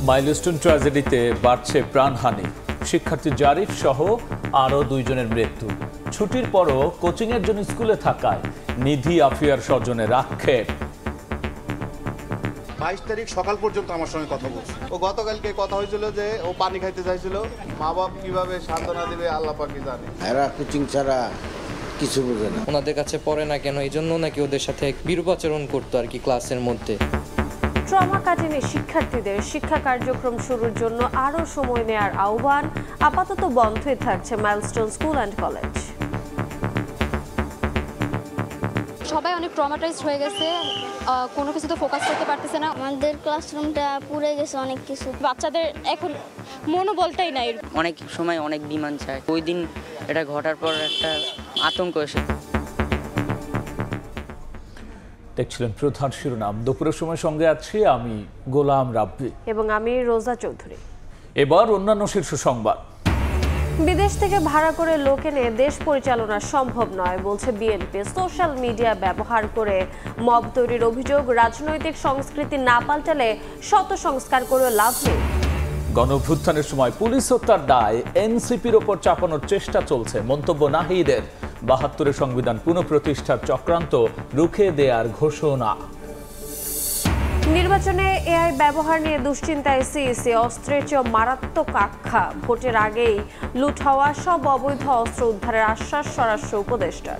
Milestone ট্র্যাজেডিতে বাড়ছে প্রাণহানি, শিক্ষার্থী জারিফ সহ আরও 2 জনের মৃত্যু। ছুটির পরও কোচিংয়ের জন্য স্কুলে থাকায় নিধি আফিয়ার স্বজনের আক্ষেপ। 22 তারিখ সকাল পর্যন্ত আমার সঙ্গে কথা বলছে। ও গতকালকে কথা হয়েছিল যে ও পানি খাইতে চাইছিল, মা বাপ কিভাবে সান্ত্বনা দেবে আল্লাহ পাকই জানে। এরা কোচিং ছাড়া কিছু বোঝে না। ওনাদের কাছে পড়ে না কেন, এই জন্য নাকি ওদের সাথে বিরূপ আচরণ করতো আর কি ক্লাসের মধ্যে। ট্রমা কাটিয়ে শিক্ষার্থীদের শিক্ষা কার্যক্রম শুরুর জন্য আরও সময় নেওয়ার আহ্বান। আপাতত বন্ধই থাকছে মাইলস্টোন স্কুল অ্যান্ড কলেজ। সবাই অনেক ট্রমাটাইজড হয়ে গেছে, কোনো কিছুতে ফোকাস করতে পারতেছে না। আমাদের ক্লাসরুমটা পুড়ে গেছে অনেক কিছু। বাচ্চাদের এখন মনোবলটাই নাই। অনেক সময় অনেক বিমান চায়। ওই দিন এটা ঘটার পর একটা আতঙ্ক এসে। দেখছিলেন প্রধান শিরোনাম। দুপুরের সময় সঙ্গে আছি আমি গোলাম রাব্বি এবং আমি রোজা চৌধুরী। এবার অন্যান্য শীর্ষ সংবাদ। বিদেশ থেকে ভাড়া করে লোক এনে দেশ পরিচালনা সম্ভব নয় বলছে বিএনপি। সোশ্যাল মিডিয়া ব্যবহার করে মব তৈরির অভিযোগ। রাজনৈতিক সংস্কৃতি না পাল্টালে শত সংস্কার করে লাভ নেই। গণঅভ্যুত্থানের সময় পুলিশ হত্যার দায় এনসিপির ওপর চাপানোর চেষ্টা চলছে, মন্তব্য নাহিদের। ৭২ সংবিধান পুনঃপ্রতিষ্ঠার চক্রান্ত রুখে দেওয়ার ঘোষণা। নির্বাচনে এআই ব্যবহার নিয়ে দুশ্চিন্তায় সিইসি। অস্ত্রের চেয়ে মারাত্মক আখ্যা। ভোটের আগেই লুট হওয়া সব অবৈধ অস্ত্র উদ্ধারের আশ্বাস স্বরাষ্ট্র উপদেষ্টার।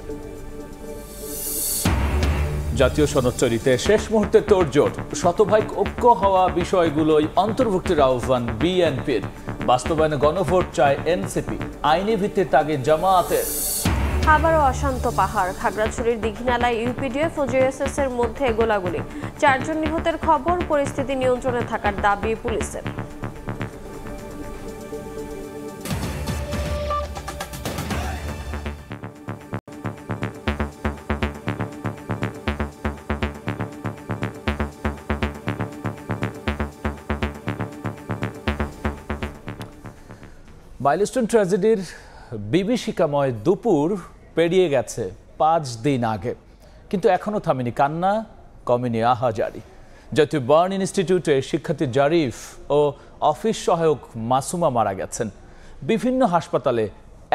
জাতীয় সনদ তৈরিতে শেষ মুহূর্তে তোড়জোড়। শতভাগ ঐক্য হওয়া বিষয়গুলোই অন্তর্ভুক্তির আহ্বান বিএনপির। বাস্তবায়নে গণভোট চায় এনসিপি। আইনি ভিত্তির তাগিদ জামায়াতের। আবারও অশান্ত পাহাড়। খাগড়াছড়ির দীঘিনালায় ইউপিডিএফ ও জেএসএস এর মধ্যে গোলাগুলি। 4 জন নিহতের খবর। পরিস্থিতি নিয়ন্ত্রণে থাকার দাবি পুলিশের। মাইলস্টোন ট্র্যাজেডির বিভীষিকাময় দুপুর পেরিয়ে গেছে 5 দিন আগে, কিন্তু এখনো থামেনি কান্না, কমেনি আহাজারি। জাতীয় বার্ন ইনস্টিটিউটে শিক্ষার্থী জারিফ ও অফিস সহায়ক মাসুমা মারা গেছেন। বিভিন্ন হাসপাতালে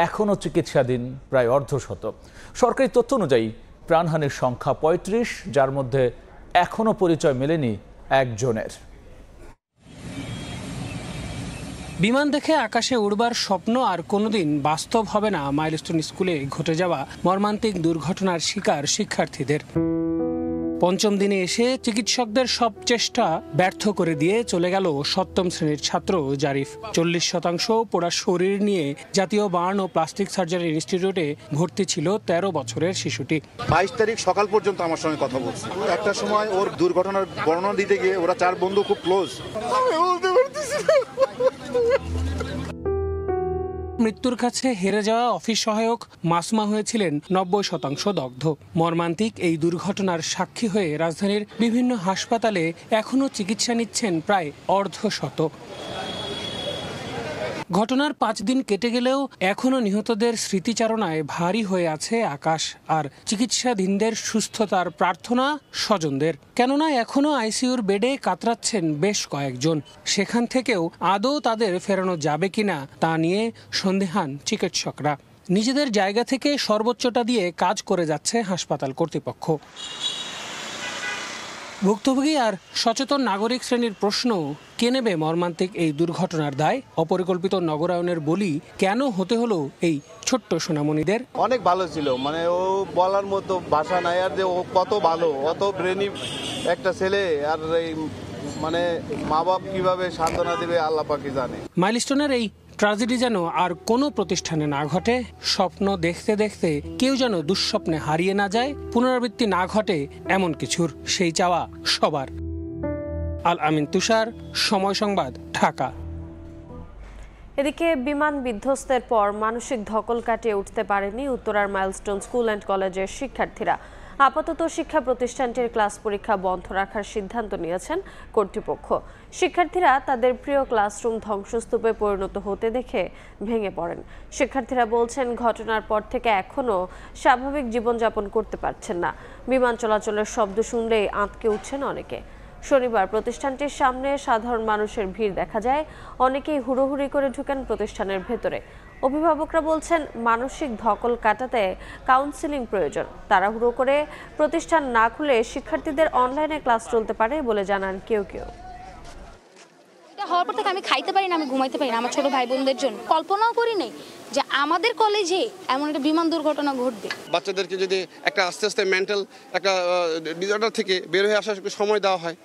এখনও চিকিৎসাধীন প্রায় অর্ধশত। সরকারি তথ্য অনুযায়ী প্রাণহানির সংখ্যা 35, যার মধ্যে এখনও পরিচয় মেলেনি একজনের। বিমান দেখে আকাশে উড়বার স্বপ্ন আর কোনোদিন বাস্তব হবে না মাইলস্টোন স্কুলে ঘটে যাওয়া মর্মান্তিক দুর্ঘটনার শিকার শিক্ষার্থীদের। 5ম দিনে এসে চিকিৎসকদের সব চেষ্টা ব্যর্থ করে দিয়ে চলে গেল 7ম শ্রেণীর ছাত্র জারিফ। 40% পোড়া শরীর নিয়ে জাতীয় বার্ন ও প্লাস্টিক সার্জারি ইনস্টিটিউটে ভর্তি ছিল 13 বছরের শিশুটি। 22 তারিখ সকাল পর্যন্ত আমার সঙ্গে কথা বলছে। একটা সময় ওর দুর্ঘটনার বর্ণনা দিতে গিয়ে ওরা 4 বন্ধু খুব ক্লোজ। মৃত্যুর কাছে হেরে যাওয়া অফিস সহায়ক মাসুমা হয়েছিলেন 90% দগ্ধ। মর্মান্তিক এই দুর্ঘটনার সাক্ষী হয়ে রাজধানীর বিভিন্ন হাসপাতালে এখনও চিকিৎসা নিচ্ছেন প্রায় অর্ধশত। ঘটনার 5 দিন কেটে গেলেও এখনও নিহতদের স্মৃতিচারণায় ভারী হয়ে আছে আকাশ। আর চিকিৎসাধীনদের সুস্থতার প্রার্থনা স্বজনদের, কেননা এখনও আইসিইউর বেডে কাতরাচ্ছেন বেশ কয়েকজন। সেখান থেকেও আদৌ তাদের ফেরানো যাবে কিনা তা নিয়ে সন্দিহান চিকিৎসকরা। নিজেদের জায়গা থেকে সর্বোচ্চটা দিয়ে কাজ করে যাচ্ছে হাসপাতাল কর্তৃপক্ষ। ভুক্তভোগী আর সচেতন নাগরিক শ্রেণীর প্রশ্ন, কে নেবে মর্মান্তিক এই দুর্ঘটনার দায়? অপরিকল্পিত নগরায়নের বলি কেন হতে হলো এই ছোট্ট সোনামণিদের? অনেক ভালো ছিল, মানে ও বলার মতো ভাষা নাই। আর যে ও কত ভালো, অত ব্রেনি একটা ছেলে, আর এই মানে মা বাপ কিভাবে সান্ত্বনা দেবে আল্লাহ পাকই জানে। মাইলস্টোনের এই ট্র্যাজেডি যেন আর কোনো প্রতিষ্ঠানে না ঘটে। স্বপ্ন দেখতে দেখতে কেউ যেন দুঃস্বপ্নে হারিয়ে না যায়, পুনরাবৃত্তি না ঘটে এমন কিছুর, সেই চাওয়া সবার। আল আমিন তুষার, সময় সংবাদ, ঢাকা। এদিকে বিমান বিধ্বস্তের পর মানসিক ধকল কাটিয়ে উঠতে পারেনি উত্তরার মাইলস্টোন স্কুল অ্যান্ড কলেজের শিক্ষার্থীরা। আপাতত শিক্ষা প্রতিষ্ঠানটির ক্লাস পরীক্ষা বন্ধ রাখার সিদ্ধান্ত নিয়েছেন কর্তৃপক্ষ। শিক্ষার্থীরা তাদের প্রিয় ক্লাসরুম ধ্বংসস্তূপে পরিণত হতে দেখে ভেঙে পড়েন। শিক্ষার্থীরা বলছেন, ঘটনার পর থেকে এখনও স্বাভাবিক জীবনযাপন করতে পারছেন না। বিমান চলাচলের শব্দ শুনলেই আঁতকে উঠছেন অনেকে। শনিবার প্রতিষ্ঠানটির সামনে সাধারণ মানুষের ভিড় দেখা যায়, অনেকেই হুড়োহুড়ি করে ঢুকেন প্রতিষ্ঠানের ভেতরে। অভিভাবকরা বলছেন মানসিক ধকল কাটাতে কাউন্সেলিং প্রয়োজন। তাড়াহুড়ো করে প্রতিষ্ঠান না খুলে শিক্ষার্থীদের অনলাইনে ক্লাস চলতে পারে বলে জানান কেউ কেউ। হওয়ার পর থেকে আমি খাইতে পারি না, আমি ঘুমাইতে পারি না আমার ছোট ভাই বোনদের জন্য। কল্পনাও করি নাই যে আমাদের কলেজে এমন একটা বিমান দুর্ঘটনা ঘটবে। বাচ্চাদেরকে যদি একটা আস্তে আস্তে মেন্টাল একটা ডিসঅর্ডার থেকে বের হয়ে আসার সময় দেওয়া হয়,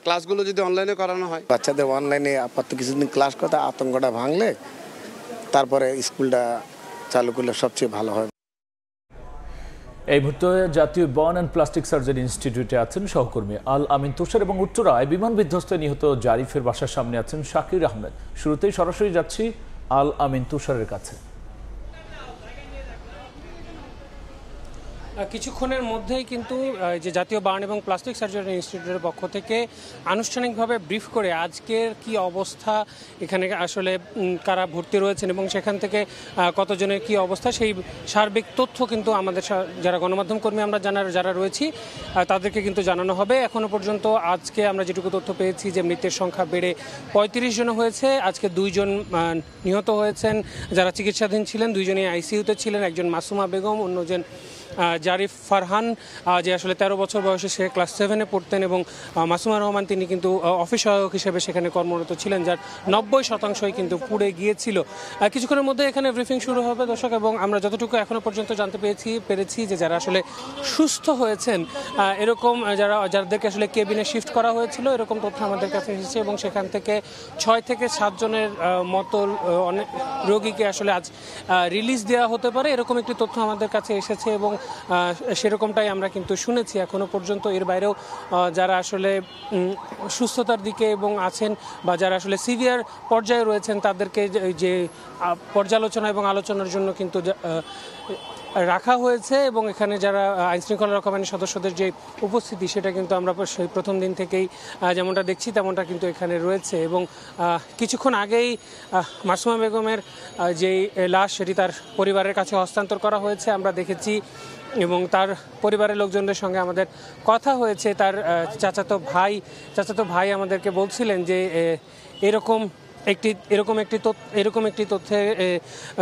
ক্লাসগুলো যদি অনলাইনে করানো হয়, বাচ্চাদের অনলাইনে আপাতত কিছুদিন ক্লাস করতে আতঙ্কটা ভাঙলে তারপরে স্কুলটা চালু করলে সবচেয়ে ভালো হয়। এই মুহূর্তে জাতীয় বর্ন অ্যান্ড প্লাস্টিক সার্জারি ইনস্টিটিউটে আছেন সহকর্মী আল আমিন তুষার এবং উত্তরায় বিমান বিধ্বস্তে নিহত জারিফের বাসার সামনে আছেন শাকির আহমেদ। শুরুতেই সরাসরি যাচ্ছি আল আমিন তুষারের কাছে। কিছুক্ষণের মধ্যেই কিন্তু যে জাতীয় বার্ন এবং প্লাস্টিক সার্জারি ইনস্টিটিউটের পক্ষ থেকে আনুষ্ঠানিকভাবে ব্রিফ করে আজকের কি অবস্থা, এখানে আসলে কারা ভর্তি রয়েছেন এবং সেখান থেকে কতজনের কি অবস্থা, সেই সার্বিক তথ্য কিন্তু আমাদের যারা গণমাধ্যম কর্মী আমরা যারা রয়েছি তাদেরকে কিন্তু জানানো হবে। এখনো পর্যন্ত আজকে আমরা যেটুকু তথ্য পেয়েছি যে মৃতের সংখ্যা বেড়ে 35 জন হয়েছে। আজকে 2 জন নিহত হয়েছেন যারা চিকিৎসাধীন ছিলেন, 2 জনই আইসিইউতে ছিলেন, একজন মাসুমা বেগম, অন্যজন জারিফ ফারহান, যে আসলে 13 বছর বয়সে সে ক্লাস 7-এ পড়তেন, এবং মাসুমা রহমান তিনি কিন্তু অফিস সহায়ক হিসেবে সেখানে কর্মরত ছিলেন, যার 90% কিন্তু পুড়ে গিয়েছিল। কিছুক্ষণের মধ্যে এখানে ব্রিফিং শুরু হবে দর্শক, এবং আমরা যতটুকু এখনো পর্যন্ত জানতে পেরেছি যে যারা আসলে সুস্থ হয়েছেন এরকম যাদেরকে আসলে কেবিনে শিফট করা হয়েছিল এরকম তথ্য আমাদের কাছে এসেছে, এবং সেখান থেকে 6 থেকে 7 জনের মতো অনেক রোগীকে আসলে আজ রিলিজ দেওয়া হতে পারে এরকম একটি তথ্য আমাদের কাছে এসেছে, এবং সেরকমটাই আমরা কিন্তু শুনেছি এখনো পর্যন্ত। এর বাইরেও যারা আসলে সুস্থতার দিকে এবং আছেন বা যারা আসলে সিভিয়ার পর্যায়ে রয়েছেন তাদেরকে যে পর্যালোচনা এবং আলোচনার জন্য কিন্তু রাখা হয়েছে, এবং এখানে যারা আইনশৃঙ্খলা রক্ষা বাহিনীর সদস্যদের যে উপস্থিতি সেটা কিন্তু আমরা সেই প্রথম দিন থেকেই যেমনটা দেখছি তেমনটা কিন্তু এখানে রয়েছে। এবং কিছুক্ষণ আগেই মাসুমা বেগমের যেই লাশ সেটি তার পরিবারের কাছে হস্তান্তর করা হয়েছে আমরা দেখেছি, এবং তার পরিবারের লোকজনদের সঙ্গে আমাদের কথা হয়েছে। তার চাচাতো ভাই আমাদেরকে বলছিলেন যে এরকম একটি তথ্যে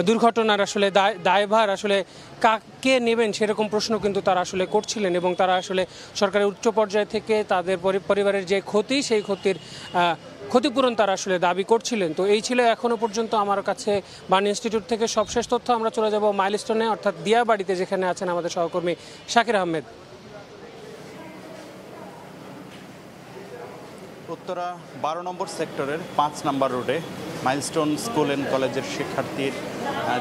দুর্ঘটনার আসলে দায়ভার আসলে কাকে নেবেন সেরকম প্রশ্ন কিন্তু তারা আসলে করছিলেন, এবং তারা আসলে সরকারের উচ্চ পর্যায় থেকে তাদের পরিবারের যে ক্ষতি সেই ক্ষতির ক্ষতিপূরণ তারা আসলে দাবি করছিলেন। তো এই ছিল এখনো পর্যন্ত আমার কাছে বার্ন ইনস্টিটিউট থেকে সবশেষ তথ্য। আমরা চলে যাব মাইলস্টোনে, অর্থাৎ দিয়াবাড়িতে, যেখানে আছেন আমাদের সহকর্মী শাকির আহমেদ। উত্তরা 12 নম্বর সেক্টরের 5 নম্বর রোডে মাইলস্টোন স্কুল অ্যান্ড কলেজের শিক্ষার্থীর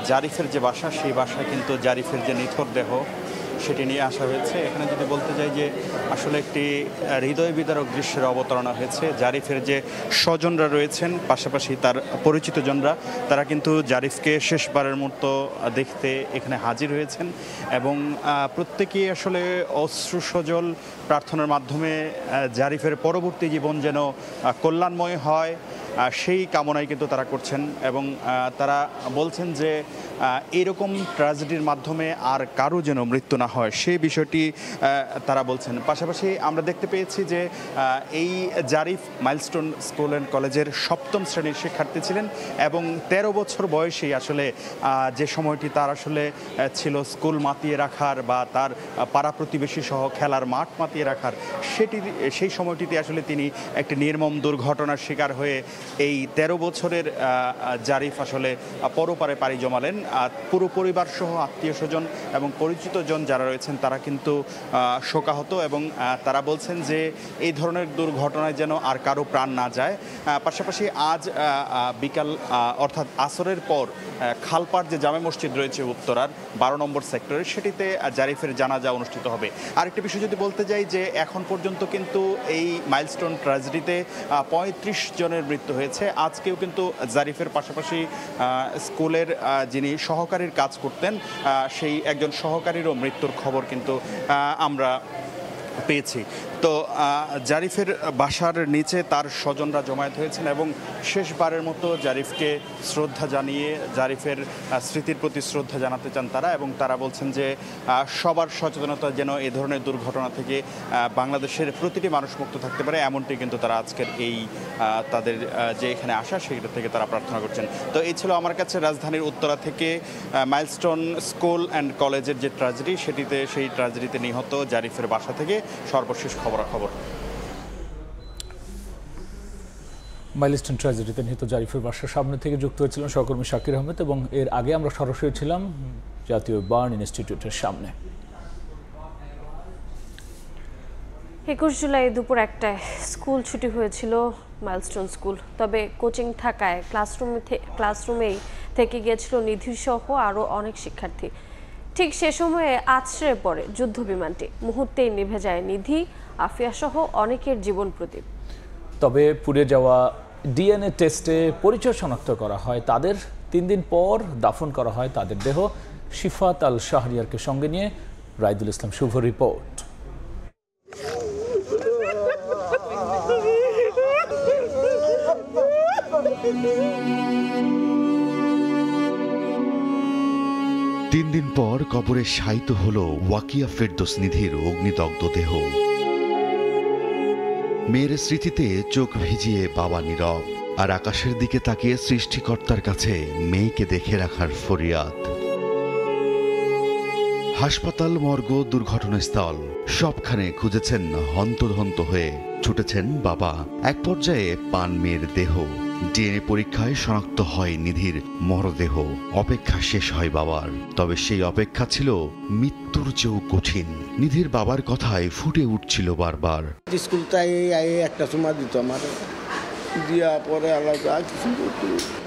জারিফের যে বাসা, সেই বাসায় কিন্তু জারিফের যে নিথর দেহ সেটি নিয়ে আসা হয়েছে। এখানে যদি বলতে যাই যে আসলে একটি হৃদয় বিদারক দৃশ্যের অবতারণা হয়েছে। জারিফের যে স্বজনরা রয়েছেন, পাশাপাশি তার পরিচিতজনরা, তারা কিন্তু জারিফকে শেষবারের মতো দেখতে এখানে হাজির হয়েছেন, এবং প্রত্যেকেই আসলে অশ্রু সজল প্রার্থনার মাধ্যমে জারিফের পরবর্তী জীবন যেন কল্যাণময় হয় সেই কামনাই কিন্তু তারা করছেন, এবং তারা বলছেন যে এরকম ট্র্যাজেডির মাধ্যমে আর কারো যেন মৃত্যু না হয় সেই বিষয়টি তারা বলছেন। পাশাপাশি আমরা দেখতে পেয়েছি যে এই জারিফ মাইলস্টোন স্কুল অ্যান্ড কলেজের 7ম শ্রেণীর শিক্ষার্থী ছিলেন, এবং 13 বছর বয়সেই আসলে যে সময়টি তার আসলে ছিল স্কুল মাতিয়ে রাখার বা তার পাড়া প্রতিবেশী সহ খেলার মাঠ মাতিয়ে রাখার, সেই সময়টিতে আসলে তিনি একটি নির্মম দুর্ঘটনার শিকার হয়ে এই 13 বছরের জারিফ আসলে পরপারে পাড়ি জমালেন। পুরো পরিবার সহ আত্মীয় স্বজন এবং পরিচিতজন যারা রয়েছেন তারা কিন্তু শোকাহত, এবং তারা বলছেন যে এই ধরনের দুর্ঘটনায় যেন আর কারো প্রাণ না যায়। পাশাপাশি আজ বিকাল অর্থাৎ আসরের পর খালপাড় যে জামে মসজিদ রয়েছে উত্তরার 12 নম্বর সেক্টরে, সেটিতে জারিফের জানাজা অনুষ্ঠিত হবে। আরেকটি বিষয় যদি বলতে যাই যে এখন পর্যন্ত কিন্তু এই মাইলস্টোন ট্র্যাজেডিতে 35 জনের মৃত্যু হয়েছে। আজকেও কিন্তু জারিফের পাশাপাশি স্কুলের যিনি সহকারীর কাজ করতেন সেই একজন সহকারীরও মৃত্যুর খবর কিন্তু আমরা পেয়েছি। তো জারিফের বাসার নিচে তার স্বজনরা জমায়েত হয়েছেন এবং শেষবারের মতো জারিফকে শ্রদ্ধা জানিয়ে জারিফের স্মৃতির প্রতি শ্রদ্ধা জানাতে চান তারা, এবং তারা বলছেন যে সবার সচেতনতা যেন এ ধরনের দুর্ঘটনা থেকে বাংলাদেশের প্রতিটি মানুষ মুক্ত থাকতে পারে, এমনটি কিন্তু তারা আজকের এই তাদের যে এখানে আসা সেটা থেকে তারা প্রার্থনা করছেন। তো এই ছিল আমার কাছে রাজধানীর উত্তরা থেকে মাইলস্টোন স্কুল অ্যান্ড কলেজের যে ট্র্যাজেডি, সেই ট্র্যাজেডিতে নিহত জারিফের বাসা থেকে সর্বশেষ খবরাখবর। মাইলস্টোন ট্র্যাজেডিতে নিহত জারিফের বাসার সামনে থেকে যুক্ত হয়েছিলেন সহকর্মী শাকির আহমেদ, এবং এর আগে আমরা সরাসরি ছিলাম জাতীয় বার্ন ইনস্টিটিউটের সামনে। 21 জুলাই দুপুর 1টায় স্কুল ছুটি হয়েছিল মাইলস্টোন স্কুল, তবে কোচিং থাকায় ক্লাসরুমেই থেকে গিয়েছিল নিধি সহ আরও অনেক শিক্ষার্থী। ঠিক সে সময়ে আছড়ে পড়ে যুদ্ধ বিমানটি, মুহূর্তেই নিভে যায় নিধি, আফিয়া সহ অনেকের জীবন প্রদীপ। তবে পুড়ে যাওয়া ডিএনএ টেস্টে পরিচয় শনাক্ত করা হয় তাদের, 3 দিন পর দাফন করা হয় তাদের দেহ। শিফাত আল শাহরিয়ারকে সঙ্গে নিয়ে রাইদুল ইসলাম শুভ রিপোর্ট। তিন দিন পর কবরে শায়িত হল ওয়াকিয়া ফেরদৌস নিধির অগ্নিদগ্ধ দেহ। মেয়ের স্মৃতিতে চোখ ভিজিয়ে বাবা নীরব, আর আকাশের দিকে তাকিয়ে সৃষ্টিকর্তার কাছে মেয়েকে দেখে রাখার ফরিয়াদ। হাসপাতাল, মর্গ, দুর্ঘটনাস্থল সবখানে খুঁজেছেন হন্তদন্ত হয়ে, ছুটেছেন বাবা। এক পর্যায়ে পান মেয়ের দেহ। ডিএনএ পরীক্ষায় শনাক্ত হয় নিধির মরদেহ। অপেক্ষা শেষ হয় বাবার, তবে সেই অপেক্ষা ছিল মৃত্যুর চেয়েও কঠিন। নিধির বাবার কথায় ফুটে উঠছিল বারবার। স্কুলটাই একটা সময় দিত আমার, দিয়া পরে আলাদা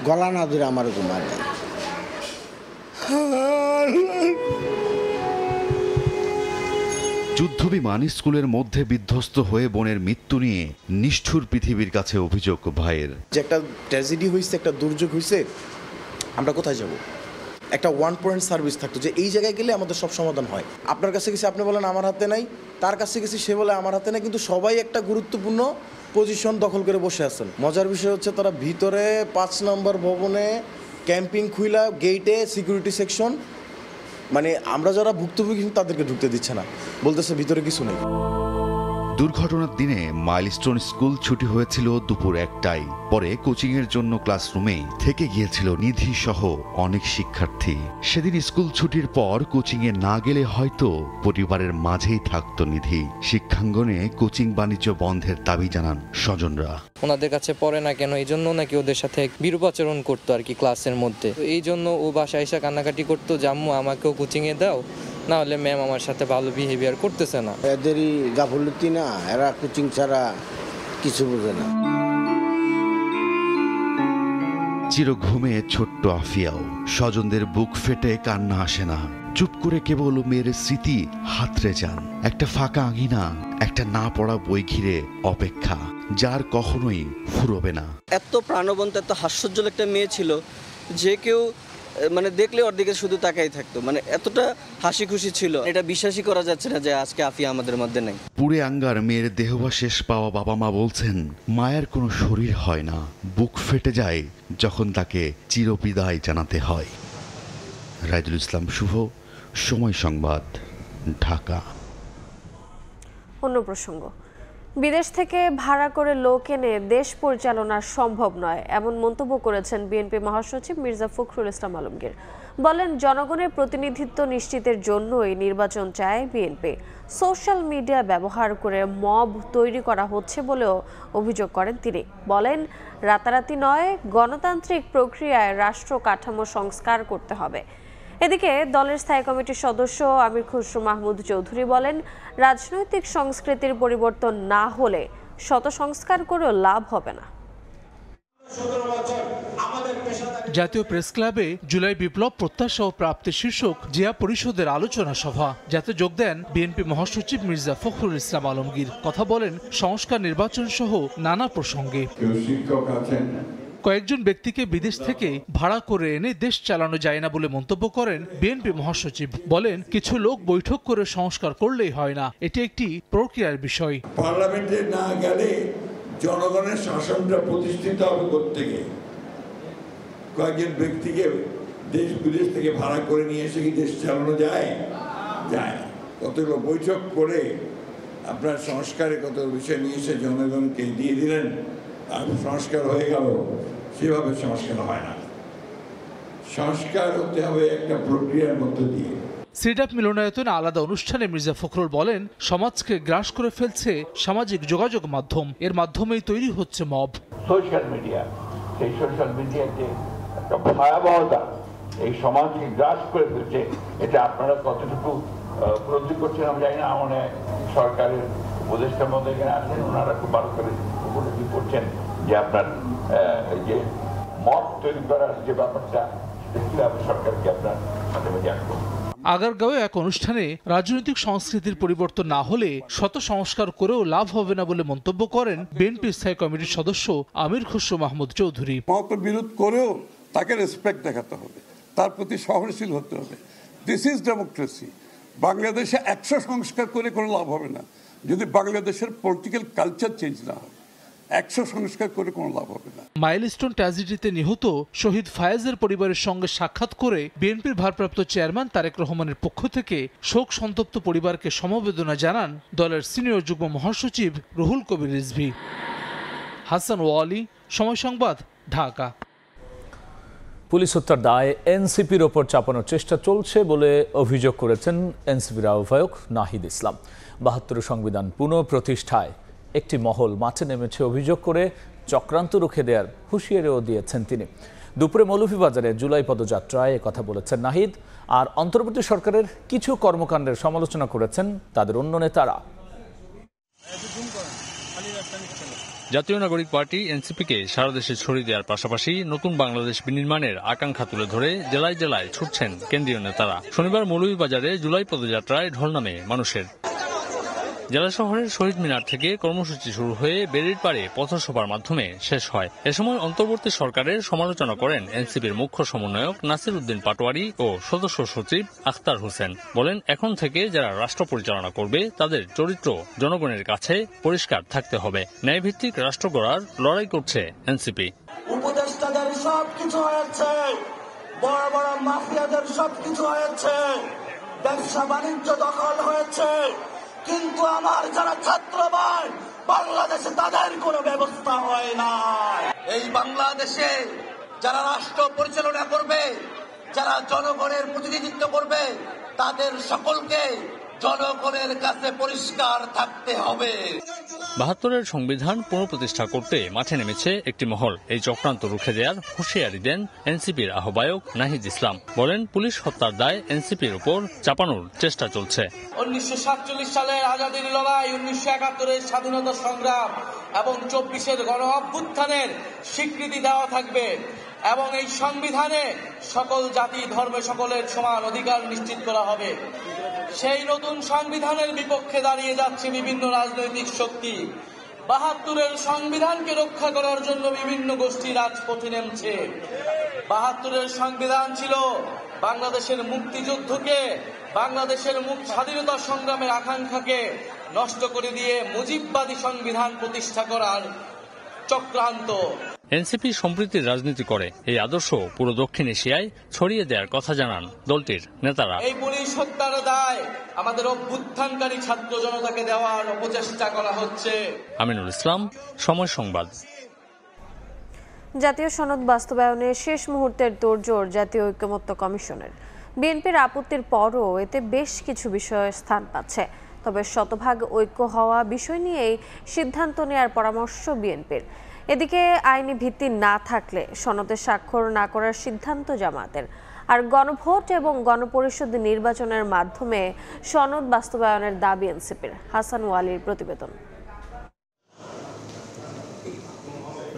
গলা না ধরে আমার তোমার যুদ্ধবিমান স্কুলের মধ্যে বিধ্বস্ত হয়ে বোনের মৃত্যু নিয়ে নিষ্ঠুর পৃথিবীর কাছে অভিযোগ ভাইয়ের। যে একটা ট্র্যাজেডি হয়েছে, একটা দুর্যোগ হয়েছে, আমরা কোথায় যাব? একটা 1 পয়েন্ট সার্ভিস থাকতো যে এই জায়গায় গেলে আমাদের সব সমাধান হয়। আপনার কাছে গেছি, আপনি বলেন আমার হাতে নাই, তার কাছে গেছি সে বলে আমার হাতে নাই, কিন্তু সবাই একটা গুরুত্বপূর্ণ পজিশন দখল করে বসে আছেন। মজার বিষয় হচ্ছে তারা ভিতরে 5 নম্বর ভবনে ক্যাম্পিং খুইলা গেটে সিকিউরিটি সেকশন, মানে আমরা যারা ভুক্তভোগী তাদেরকে ঢুকতে দিচ্ছে না, বলতেছে ভিতরে কিছু নেই। দুর্ঘটনার দিনে মাইলস্টোন স্কুল ছুটি হয়েছিল দুপুর 1টায়। পরে কোচিংয়ের জন্য ক্লাসরুমেই থেকে গিয়েছিল নিধি সহ অনেক শিক্ষার্থী। সেদিন স্কুল ছুটির পর কোচিংয়ে না গেলে হয়তো পরিবারের মাঝেই থাকতো নিধি। শিক্ষাঙ্গনে কোচিং বাণিজ্য বন্ধের দাবি জানান স্বজনরা। ওনাদের কাছে পড়ে না কেন, এই জন্য নাকি ওদের সাথে বিরূপ আচরণ করতো আর কি ক্লাসের মধ্যে। এই জন্য ও বাসায় এসে কান্নাকাটি করতো, জাম্মু আমাকেও কোচিংয়ে দাও, না হলে ম্যাম আমার সাথে ভালো বিহেভিয়ার করতেছে না। এদেরই গাফলতি না, এরা কোচিং ছাড়া কিছু বোঝে না। চিরঘুমে ছোট্ট আফিয়াও স্বজনদের বুক ফেটে কান্না আসে না। চুপ করে কেবল মেয়ের স্মৃতি হাতড়ে যান। একটা ফাঁকা আঙিনা, একটা না পড়া বই ঘিরে অপেক্ষা, যার কখনোই ফুরবে না। এত প্রাণবন্ত, এত হাস্যোজ্জ্বল একটা মেয়ে ছিল যে কেউ মানে দেখলে ওর দিকে শুধু তাকাই থাকতো, মানে এতটা হাসি খুশি ছিল, এটা বিশ্বাসই করা যাচ্ছে না যে আজকে আফিয়া আমাদের মধ্যে নেই। পুড়ে আঙ্গার মেয়ের দেহবাশেষ পাওয়া বাবা মা বলছেন, মায়ের কোনো শরীর হয় না, বুক ফেটে যায় যখন তাকে চিরবিদায় জানাতে হয়। রাইদুল ইসলাম শুভ, সময় সংবাদ, ঢাকা। অন্য প্রসঙ্গ, বিদেশ থেকে ভাড়া করে লোক এনে দেশ পরিচালনা সম্ভব নয়, এমন মন্তব্য করেছেন বিএনপি মহাসচিব মির্জা ফখরুল ইসলাম আলমগীর। বলেন, জনগণের প্রতিনিধিত্ব নিশ্চিতের জন্যই নির্বাচন চায় বিএনপি। সোশ্যাল মিডিয়া ব্যবহার করে মব তৈরি করা হচ্ছে বলেও অভিযোগ করেন তিনি। বলেন, রাতারাতি নয়, গণতান্ত্রিক প্রক্রিয়ায় রাষ্ট্র কাঠামো সংস্কার করতে হবে। এদিকে দলের স্থায়ী কমিটির সদস্য আমির খসরু মাহমুদ চৌধুরী বলেন, রাজনৈতিক সংস্কৃতির পরিবর্তন না হলে শত সংস্কার করেও লাভ হবে না। জাতীয় প্রেস ক্লাবে জুলাই বিপ্লব প্রত্যাশা ও প্রাপ্তি শীর্ষক জিয়া পরিষদের আলোচনা সভা, যাতে যোগ দেন বিএনপি মহাসচিব মির্জা ফখরুল ইসলাম আলমগীর। কথা বলেন সংস্কার, নির্বাচন সহ নানা প্রসঙ্গে। কয়েকজন ব্যক্তিকে বিদেশ থেকে ভাড়া করে এনে দেশ চালানো যায় না বলে মন্তব্য করেন বিএনপি মহাসচিব। বলেন, কিছু লোক বৈঠক করে সংস্কার করলেই হয় না, এটি একটি প্রক্রিয়ার বিষয়। পার্লামেন্টে না গেলে জনগণের শাসনটা প্রতিষ্ঠিত হবে কোত্থেকে? কয়েকজন ব্যক্তিকে দেশ বিদেশ থেকে ভাড়া করে নিয়ে এসে কি দেশ চালানো যায়? যায় না। কতগুলো বৈঠক করে আপনার সংস্কারের কত বিষয় নিয়ে এসে জনগণকে দিয়ে দিলেন আর সংস্কার হয়ে গেল, সেভাবে সংস্কার হয় না। সংস্কার হতে হবে একটা প্রক্রিয়ার মধ্য দিয়ে। সিডাপ মিলনায়তনে আলাদা অনুষ্ঠানে মির্জা ফখরুল বলেন, সমাজকে গ্রাস করে ফেলছে সামাজিক যোগাযোগ মাধ্যম, এর মাধ্যমেই তৈরি হচ্ছে মব। সোশ্যাল মিডিয়া, সেই সোশ্যাল মিডিয়াতে একটা ভয়াবহতা এই সমাজকে গ্রাস করে ফেলছে। এটা আপনারা কতটুকু উপলব্ধি করছেন আমি জানি না। মানে সরকারের উপদেষ্টার মধ্যে এখানে আছেন, ওনারা খুব ভালো করে উপলব্ধি করছেন যে আপনার যে মত তৈরি করার যে ব্যাপারটা, কিভাবে সরকারকে আপনার মাঝে আসবো। আগারগাঁওয়ে এক অনুষ্ঠানে রাজনৈতিক সংস্কৃতির পরিবর্তন না হলে শত সংস্কার করেও লাভ হবে না বলে মন্তব্য করেন বিএনপি স্থায়ী কমিটির সদস্য আমির খসরু মাহমুদ চৌধুরী। মত বিরোধ করেও তাকে রেসপেক্ট দেখাতে হবে, তার প্রতি সহনশীল হতে হবে। This is democracy. বাংলাদেশে 100 সংস্কার করে কোনো লাভ হবে না যদি বাংলাদেশের পলিটিক্যাল কালচার চেঞ্জ না হয়। 100 সংস্কার করে কোনো লাভ হবে না। মাইলস্টোন ট্র্যাজেডিতে নিহত শহীদ ফায়েজের পরিবারের সঙ্গে সাক্ষাৎ করে বিএনপির ভারপ্রাপ্ত চেয়ারম্যান তারেক রহমানের পক্ষ থেকে শোক সন্তপ্ত পরিবারকে সমবেদনা জানান দলের সিনিয়র যুগ্ম মহাসচিব রুহুল কবির রিজভী। হাসান ওয়ালি, সময় সংবাদ, ঢাকা। পুলিশ হত্যার দায়ে এনসিপির ওপর চাপানোর চেষ্টা চলছে বলে অভিযোগ করেছেন এনসিপির আহ্বায়ক নাহিদ ইসলাম। ৭২ সংবিধান পুনঃপ্রতিষ্ঠায় একটি মহল মাঠে নেমেছে অভিযোগ করে চক্রান্ত রুখে দেওয়ার হুঁশিয়ারিও দিয়েছেন তিনি। দুপুরে মৌলভীবাজারে জুলাই পদযাত্রায় কথা বলেছেন নাহিদ। আর অন্তর্বর্তী সরকারের কিছু কর্মকাণ্ডের সমালোচনা করেছেন তাদের অন্য নেতারা। জাতীয় নাগরিক পার্টি এনসিপিকে সারা দেশে ছড়িয়ে দেওয়ার পাশাপাশি নতুন বাংলাদেশ বিনির্মাণের আকাঙ্ক্ষা তুলে ধরে জেলায় জেলায় ছুটছেন কেন্দ্রীয় নেতারা। শনিবার মৌলভীবাজারে জুলাই পদযাত্রায় ঢল নামে মানুষের। জেলা শহরের শহীদ মিনার থেকে কর্মসূচি শুরু হয়ে বেড়ির পাড়ে পথসভার মাধ্যমে শেষ হয়। এ সময় অন্তর্বর্তী সরকারের সমালোচনা করেন এনসিপির মুখ্য সমন্বয়ক নাসির উদ্দিন পাটোয়ারি ও সদস্য সচিব আখতার হোসেন। বলেন, এখন থেকে যারা রাষ্ট্র পরিচালনা করবে তাদের চরিত্র জনগণের কাছে পরিষ্কার থাকতে হবে। ন্যায়ভিত্তিক রাষ্ট্র গড়ার লড়াই করছে এনসিপি। উপদেষ্টাদের সবকিছু হয়েছে, বড় বড় মাফিয়াদের সবকিছু হয়েছে, ব্যবসা বাণিজ্য দখল হয়েছে, কিন্তু আমার যারা ছাত্র ভাই বাংলাদেশে তাদের কোনো ব্যবস্থা হয় না। এই বাংলাদেশে যারা রাষ্ট্র পরিচালনা করবে, যারা জনগণের প্রতিনিধিত্ব করবে, তাদের সকলকে জনগণের কাছে পরিষ্কার থাকতে হবে। ৭২-এর সংবিধান পুনঃপ্রতিষ্ঠা করতে মাঠে নেমেছে একটি মহল। এই চক্রান্ত রুখে দেওয়ার হুঁশিয়ারি দেন এনসিপির আহ্বায়ক নাহিদ ইসলাম। বলেন, পুলিশ হত্যার দায় এনসিপির উপর চাপানোর চেষ্টা চলছে। 1947 সালের আজাদীর লড়াই, 1971-এর স্বাধীনতা সংগ্রাম এবং 24-এর গণ অভ্যুত্থানের স্বীকৃতি দেওয়া থাকবে এবং এই সংবিধানে সকল জাতি ধর্মে সকলের সমান অধিকার নিশ্চিত করা হবে। সেই নতুন সংবিধানের বিপক্ষে দাঁড়িয়ে যাচ্ছে বিভিন্ন রাজনৈতিক শক্তি। ৭২-এর সংবিধানকে রক্ষা করার জন্য বিভিন্ন গোষ্ঠী রাজপথে নেমছে। ৭২-এর সংবিধান ছিল বাংলাদেশের মুক্তিযুদ্ধকে, বাংলাদেশের স্বাধীনতা সংগ্রামের আকাঙ্ক্ষাকে নষ্ট করে দিয়ে মুজিববাদী সংবিধান প্রতিষ্ঠা করার চক্রান্ত। এনসিপি সম্প্রীতির রাজনীতি করে, এই আদর্শ পুরো দক্ষিণ এশিয়ায় ছড়িয়ে দেওয়ার কথা জানান দলটির নেতারা। এই পুলিশ হত্যার দায় আমাদের অভ্যুত্থানকারী ছাত্র জনতাকে দেওয়ার অপচেষ্টা করা হচ্ছে। আমিনুল ইসলাম, সময় সংবাদ। জাতীয় সনদ বাস্তবায়নের শেষ মুহূর্তের তোড়জোড় জাতীয় ঐকমত্য কমিশনের। বিএনপির আপত্তির পরও এতে বেশ কিছু বিষয় স্থান পাচ্ছে। তবে শতভাগ ঐক্য হওয়া বিষয় নিয়েই সিদ্ধান্ত নেওয়ার পরামর্শ বিএনপির। এদিকে আইনি ভিত্তি না থাকলে সনদে স্বাক্ষর না করার সিদ্ধান্ত জামায়াতের। আর গণভোট এবং গণপরিষদ নির্বাচনের মাধ্যমে সনদ বাস্তবায়নের দাবি এনসিপির। হাসান ওয়ালির প্রতিবেদন।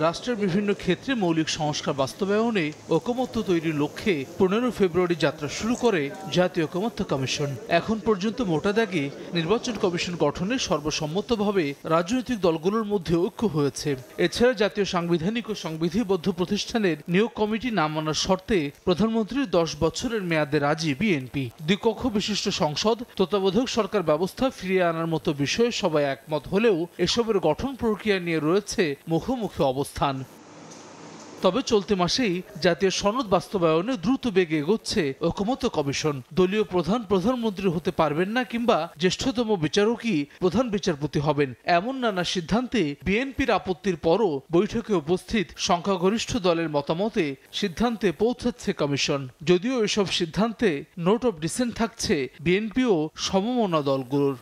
রাষ্ট্রের বিভিন্ন ক্ষেত্রে মৌলিক সংস্কার বাস্তবায়নে ঐকমত্য তৈরির লক্ষ্যে 15 ফেব্রুয়ারি যাত্রা শুরু করে জাতীয় ঐকমত্য কমিশন। এখন পর্যন্ত মোটা দাগে নির্বাচন কমিশন গঠনে সর্বসম্মতভাবে রাজনৈতিক দলগুলোর মধ্যে ঐক্য হয়েছে। এছাড়া জাতীয় সাংবিধানিক ও সংবিধিবদ্ধ প্রতিষ্ঠানের নিয়োগ কমিটি না মানার শর্তে প্রধানমন্ত্রীর 10 বছরের মেয়াদে রাজি বিএনপি। দ্বিকক্ষ বিশিষ্ট সংসদ, তত্ত্বাবধায়ক সরকার ব্যবস্থা ফিরিয়ে আনার মতো বিষয়ে সবাই একমত হলেও এসবের গঠন প্রক্রিয়া নিয়ে রয়েছে মুখোমুখি অবস্থান। তবে চলতি মাসেই জাতীয় সনদ বাস্তবায়নে দ্রুত বেগে এগোচ্ছে ঐকমত্য কমিশন। দলীয় প্রধানমন্ত্রী হতে পারবেন না কিংবা জ্যেষ্ঠতম বিচারকই প্রধান বিচারপতি হবেন, এমন নানা সিদ্ধান্তে বিএনপির আপত্তির পরও বৈঠকে উপস্থিত সংখ্যাগরিষ্ঠ দলের মতামতে সিদ্ধান্তে পৌঁছাচ্ছে কমিশন। যদিও এসব সিদ্ধান্তে নোট অব ডিসেন্ট থাকছে বিএনপি ও সমমনা দলগুলোর।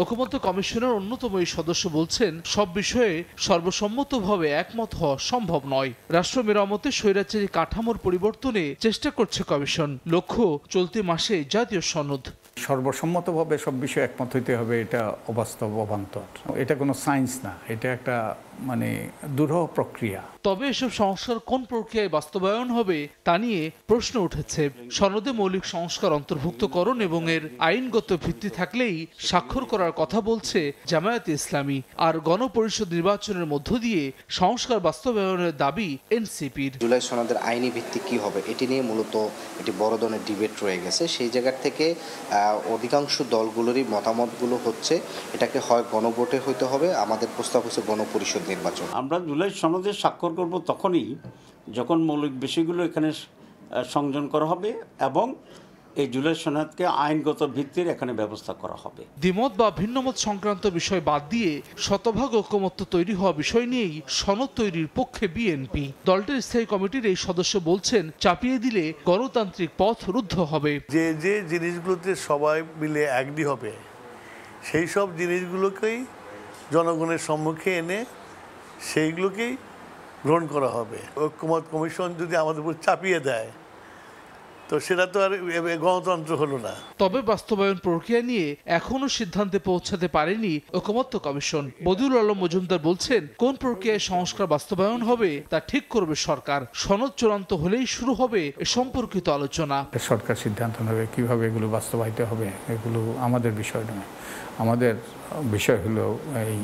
ঐকমত্য কমিশনের অন্যতম এই সদস্য বলছেন, সব বিষয়ে সর্বসম্মতভাবে একমত হওয়া সম্ভব নয়। রাষ্ট্র মেরামতে স্বৈরাচারী কাঠামোর পরিবর্তনে চেষ্টা করছে কমিশন। লক্ষ্য চলতি মাসে জাতীয় সনদ। সর্বসম্মতভাবে সব বিষয়ে একমত হইতে হবে, এটা অবাস্তব, অবান্তর। এটা কোনো সায়েন্স না, এটা একটা দুরূহ প্রক্রিয়া। তবে এসব সংস্কার কোন প্রক্রিয়ায় বাস্তবায়ন হবে তা নিয়ে প্রশ্ন উঠেছে। সনদে মৌলিক সংস্কার অন্তর্ভুক্তকরণ এবং এর আইনগত ভিত্তি থাকলেই স্বাক্ষর করার কথা বলছে জামায়াতে ইসলামী। আর গণপরিষদ নির্বাচনের মধ্য দিয়ে সংস্কার বাস্তবায়নের দাবি এনসিপির। জুলাই সনদের আইনি ভিত্তি কি হবে এটি নিয়ে মূলত একটি বড় ধরনের ডিবেট রয়ে গেছে। সেই জায়গা থেকে অধিকাংশ দলগুলোরই মতামতগুলো হচ্ছে এটাকে হয় গণভোটে হইতে হবে, আমাদের প্রস্তাব হচ্ছে গণপরিষদ নির্বাচন। আমরা জুলাই সনদে স্বাক্ষর করব তখনই যখন মৌলিক বিষয়গুলো এখানে সংযোজন করা হবে এবং এই জুলাই সনদকে আইনগত ভিত্তির এখানে ব্যবস্থা করা হবে। দ্বিমত বা ভিন্নমত সংক্রান্ত বিষয় বাদ দিয়ে শতভাগ ঐকমত্য তৈরি হওয়া বিষয় নিয়েই সনদ তৈরির পক্ষে বিএনপি। দলটির স্থায়ী কমিটির এই সদস্য বলছেন, চাপিয়ে দিলে গণতান্ত্রিক পথ রুদ্ধ হবে। যে যে জিনিসগুলোতে সবাই মিলে এগ্রি হবে সেই সব জিনিসগুলোকেই জনগণের সম্মুখে এনে সেইগুলোকেই গ্রহণ করা হবে। ঐকমত্য কমিশন যদি আমাদের উপর চাপিয়ে দেয় তো সেটা তো আর গণতন্ত্র হলো না। তবে বাস্তবায়ন প্রক্রিয়া নিয়ে এখনো সিদ্ধান্তে পৌঁছাতে পারেনি ঐকমত্য কমিশন। বদিউল আলম মজুমদার বলছেন, কোন প্রক্রিয়ায় সংস্কার বাস্তবায়ন হবে তা ঠিক করবে সরকার। সনদ চূড়ান্ত হলেই শুরু হবে এ সম্পর্কিত আলোচনা। সরকার সিদ্ধান্ত নেবে কিভাবে এগুলো বাস্তবায়িত হবে, এগুলো আমাদের বিষয় নয়। আমাদের বিষয় হলো এই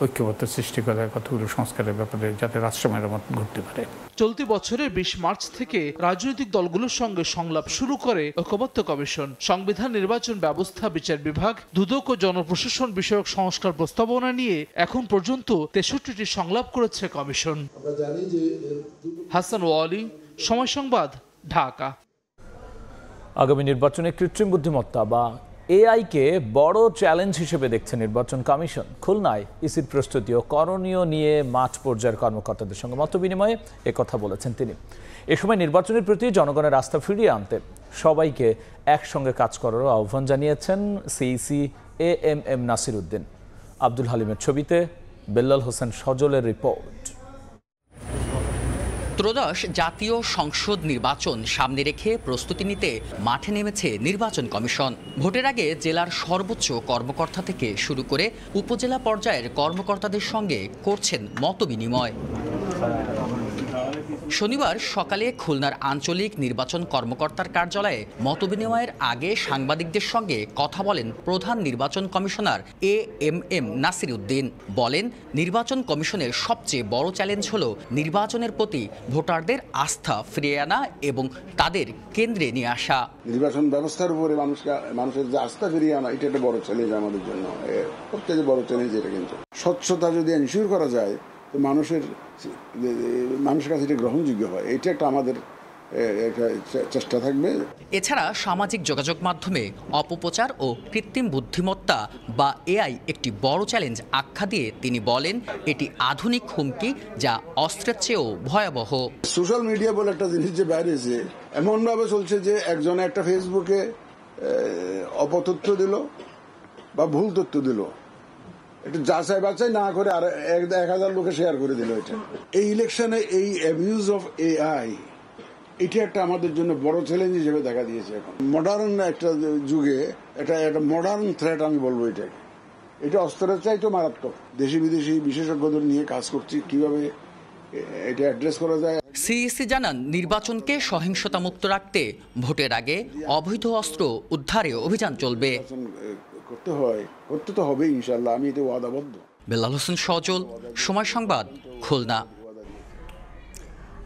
ঐক্যবদ্ধ সৃষ্টি করার কতগুলো সংস্কারের ব্যাপারে, যাতে রাষ্ট্র মেরামত ঘটতে পারে। চলতি বছরের 20 মার্চ থেকে রাজনৈতিক দলগুলোর সঙ্গে সংলাপ শুরু করে ঐকমত্য কমিশন। সংবিধান, নির্বাচন ব্যবস্থা, বিচার বিভাগ, দুদক ও জনপ্রশাসন বিষয়ক সংস্কার প্রস্তাবনা নিয়ে এখন পর্যন্ত 63টি সংলাপ করেছে কমিশন। হাসান ওয়ালি, সময় সংবাদ, ঢাকা। আগামী নির্বাচনে কৃত্রিম বুদ্ধিমত্তা বা এআইকে বড় চ্যালেঞ্জ হিসেবে দেখছে নির্বাচন কমিশন। খুলনায় ইসির প্রস্তুতি ও করণীয় নিয়ে মাঠ পর্যায়ের কর্মকর্তাদের সঙ্গে মতবিনিময়ে একথা বলেছেন তিনি। এ সময় নির্বাচনের প্রতি জনগণের আস্থা ফিরিয়ে আনতে সবাইকে একসঙ্গে কাজ করারও আহ্বান জানিয়েছেন সিইসি এএমএম নাসির উদ্দিন। আব্দুল হালিমের ছবিতে বেল্লাল হোসেন সজলের রিপোর্ট। ত্রয়োদশ জাতীয় সংসদ নির্বাচন সামনে রেখে প্রস্তুতি নিতে মাঠে নেমেছে নির্বাচন কমিশন। ভোটের আগে জেলার সর্বোচ্চ কর্মকর্তা থেকে শুরু করে উপজেলা পর্যায়ের কর্মকর্তাদের সঙ্গে করছেন মতবিনিময়। শনিবার সকালে খুলনার আঞ্চলিক নির্বাচন কর্মকর্তার কার্যালয়ে মতবিনিময়ের আগে সাংবাদিকদের সঙ্গে কথা বলেন প্রধান নির্বাচন কমিশনার এএমএম নাসির উদ্দিন। বলেন, নির্বাচন কমিশনের সবচেয়ে বড় চ্যালেঞ্জ হলো নির্বাচনের প্রতি ভোটারদের আস্থা ফিরিয়ে আনা এবং তাদের কেন্দ্রে নিয়ে আসা। নির্বাচন ব্যবস্থার উপরে মানুষের যে আস্থা ফিরিয়ে আনা, এটা একটা বড় চ্যালেঞ্জ আমাদের জন্য, সবথেকে বড় চ্যালেঞ্জ এটা। কিন্তু স্বচ্ছতা যদি এনশিওর করা যায় তো মানুষের কাছে এটা গ্রহণযোগ্য হয়, এটা একটা আমাদের চেষ্টা থাকবে। এছাড়া সামাজিক যোগাযোগ মাধ্যমে অপপ্রচার ও কৃত্রিম বুদ্ধিমত্তা বা এআই একটি বড় চ্যালেঞ্জ আখ্যা দিয়ে তিনি বলেন, এটি আধুনিক হুমকি যা অস্ত্রের চেয়েও ভয়াবহ। সোশ্যাল মিডিয়া বলে একটা জিনিস যে বাইরেছে, এমনভাবে চলছে যে একজন একটা ফেসবুকে অপতথ্য দিল বা ভুল তথ্য দিল, একটু যাচাই বাছাই না করে আর 1000 লোকে শেয়ার করে দিল। এটা এই ইলেকশনে এই অ্যাবিউজ অফ এআই, এটা একটা আমাদের জন্য বড় চ্যালেঞ্জ হিসেবে দেখা দিয়েছে। এখন মডার্ন একটা যুগে এটা একটা মডার্ন থ্রেট আমি বলবো এটাকে। এটা অস্ত্রের চাইতে মারাত্মক। দেশি বিদেশি বিশেষজ্ঞদের নিয়ে কাজ করছি কিভাবে এটা অ্যাড্রেস করা যায়। সিইসি জানান, নির্বাচনকে সহিংসতা মুক্ত রাখতে ভোটের আগে অবৈধ অস্ত্র উদ্ধারে অভিযান চলবে। করতে তো হবে ইনশাআল্লাহ, আমি এতে ওয়াদাবদ্ধ। বেলাল হোসেন সজল, সময় সংবাদ, খুলনা।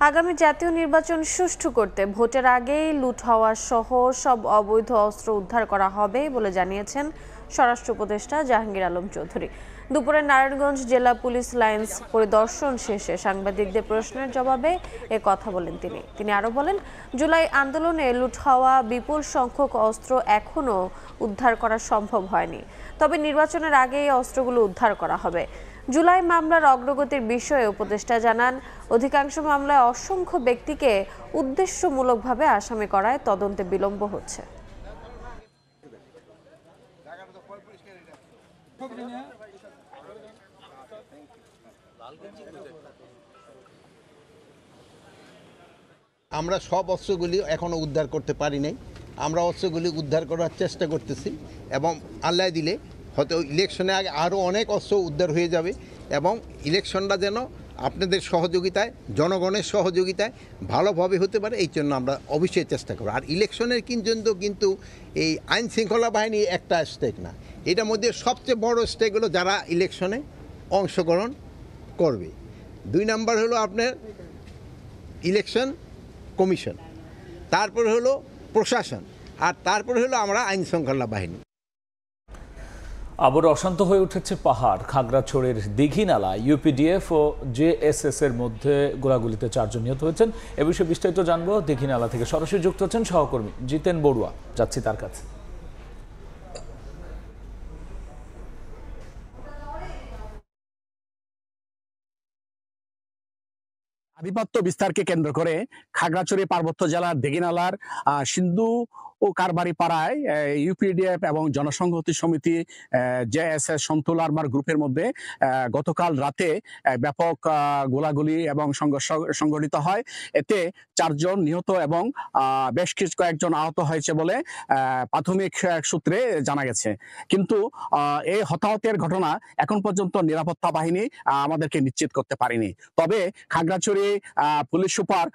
আগামী জাতীয় নির্বাচন সুষ্ঠু করতে ভোটের আগেই লুট হওয়া সহ সব অবৈধ অস্ত্র উদ্ধার করা হবে বলে জানিয়েছেন স্বরাষ্ট্র উপদেষ্টা জাহাঙ্গীর আলম চৌধুরী। দুপুরে নারায়ণগঞ্জ জেলা পুলিশ লাইন্স পরিদর্শন শেষে সাংবাদিকদের প্রশ্নের জবাবে এ কথা বলেন তিনি আরও বলেন, জুলাই আন্দোলনে লুট হওয়া বিপুল সংখ্যক অস্ত্র এখনও উদ্ধার করা সম্ভব হয়নি, তবে নির্বাচনের আগে এই অস্ত্রগুলো উদ্ধার করা হবে। জুলাই মামলার অগ্রগতির বিষয়ে উপদেষ্টা জানান, অধিকাংশ মামলায় অসংখ্য ব্যক্তিকে উদ্দেশ্যমূলকভাবে আসামি করায় তদন্তে বিলম্ব হচ্ছে। আমরা সব অস্ত্রগুলি এখনো উদ্ধার করতে পারি নাই। আমরা অস্ত্রগুলি উদ্ধার করার চেষ্টা করতেছি এবং আল্লাহ দিলে হয়তো ইলেকশনে আগে আরও অনেক অস্ত্র উদ্ধার হয়ে যাবে এবং ইলেকশনটা যেন আপনাদের সহযোগিতায়, জনগণের সহযোগিতায় ভালোভাবে হতে পারে, এই জন্য আমরা অবশ্যই চেষ্টা করব। আর ইলেকশনের কিন্তু এই আইন শৃঙ্খলা বাহিনী একটা স্টেক না, এটার মধ্যে সবচেয়ে বড় স্টেক হলো যারা ইলেকশনে অংশগ্রহণ করবে। 2 নাম্বার হলো আপনার ইলেকশন কমিশন, তারপরে হলো প্রশাসন, আর তারপরে হলো আমরা আইন শৃঙ্খলা বাহিনী। আবার অশান্ত হয়ে উঠেছে পাহাড়। খাগড়াছড়ির দীঘিনালা ইউপিডিএফ ও জেএসএস এর মধ্যে গোলাগুলিতে 4 জন নিহত হয়েছেন। এ বিষয়ে বিস্তারিত জানবো। দীঘিনালা থেকে সরাসরি যুক্ত হচ্ছেন সহকর্মী জিতেন বড়ুয়া, যাচ্ছি তার কাছে। আধিপত্য বিস্তারকে কেন্দ্র করে খাগড়াছড়ি পার্বত্য জেলার দীঘিনালার সিন্ধু ও কারবারি পাড়ায় ইউপিডিএফ এবং জনসংহতি সমিতি জেএসএস সন্তুল আরমার গ্রুপের মধ্যে গতকাল রাতে ব্যাপক গোলাগুলি এবং সংঘর্ষ সংঘটিত হয়। এতে 4 জন নিহত এবং বেশ কয়েকজন আহত হয়েছে বলে প্রাথমিক সূত্রে জানা গেছে। কিন্তু এই হতাহতের ঘটনা এখন পর্যন্ত নিরাপত্তা বাহিনী আমাদেরকে নিশ্চিত করতে পারেনি। তবে খাগড়াছড়ি পুলিশ সুপার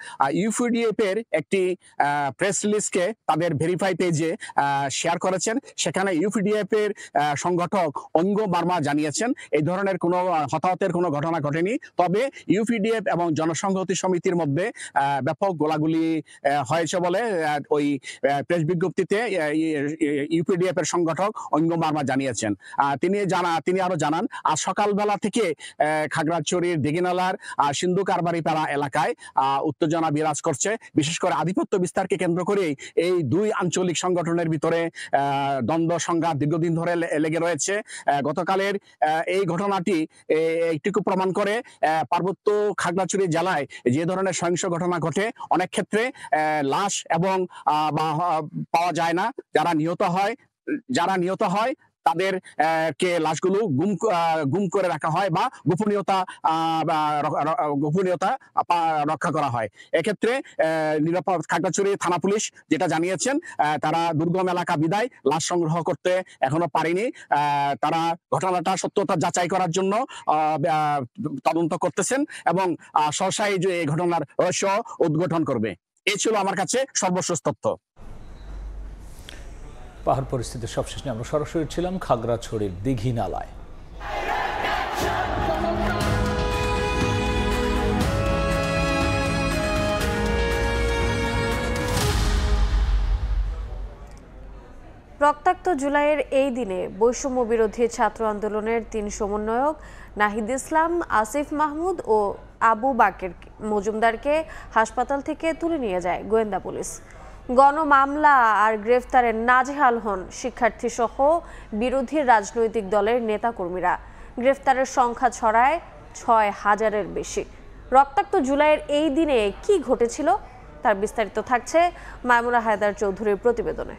ইউপিডিএফ এর একটি প্রেস রিলিজকে তাদের ভেরিফাই পেজে শেয়ার করেছেন। সেখানে ইউপিডিএফ এর সংগঠক অঙ্গ বার্মা জানিয়েছেন এই ধরনের কোনো হতাহতের কোনো ঘটনা ঘটেনি, তবে ইউপিডিএফ এবং জনসংহতি সমিতির মধ্যে ব্যাপক গোলাগুলি হয়েছে বলে ওই প্রেস বিজ্ঞপ্তিতে ইউপিডিএফ এর সংগঠক অঙ্গ বার্মা জানিয়েছেন। তিনি আরো জানান, আজ সকালবেলা থেকে খাগড়াছড়ির দীঘিনালার সিন্ধু কারবারি পাড়া এলাকায় উত্তেজনা বিরাজ করছে। বিশেষ করে আধিপত্য বিস্তারকে কেন্দ্র করে এই 2 আঞ্চলিক সংগঠনের ভিতরে দ্বন্দ্ব সংঘাত দীর্ঘদিন ধরে লেগে রয়েছে। গতকালের এই ঘটনাটি এইটুকু প্রমাণ করে পার্বত্য খাগড়াছড়ি জেলায় যে ধরনের সহিংস ঘটনা ঘটে অনেক ক্ষেত্রে লাশ এবং পাওয়া যায় না। যারা নিহত হয় তাদের কে লাশগুলো গুম করে রাখা হয় বা গোপনীয়তা রক্ষা করা হয়। এক্ষেত্রে খাগড়াছড়ি থানা পুলিশ যেটা জানিয়েছেন, তারা দুর্গম এলাকা বিদায় লাশ সংগ্রহ করতে এখনো পারেনি। তারা ঘটনাটা সত্যতা যাচাই করার জন্য তদন্ত করতেছেন এবং সহসাই যে এই ঘটনার রহস্য উদ্ঘাটন করবে। এই ছিল আমার কাছে সর্বশেষ তথ্য। পাহাড় পরিস্থিতির সবশেষ নিয়ে আমরা সরাসরি ছিলাম খাগড়াছড়ির দীঘিনালায়। রক্তাক্ত জুলাইয়ের এই দিনে বৈষম্য বিরোধী ছাত্র আন্দোলনের 3 সমন্বয়ক নাহিদ ইসলাম, আসিফ মাহমুদ ও আবু বাকের মজুমদারকে হাসপাতাল থেকে তুলে নিয়ে যায় গোয়েন্দা পুলিশ। গণমামলা আর গ্রেফতারে নাজেহাল হন শিক্ষার্থী সহ বিরোধী রাজনৈতিক দলের নেতাকর্মীরা। গ্রেফতারের সংখ্যা ছড়ায় 6000-এর বেশি। রক্তাক্ত জুলাইয়ের এই দিনে কি ঘটেছিল তার বিস্তারিত থাকছে মাইমুনা হায়দার চৌধুরীর প্রতিবেদনে।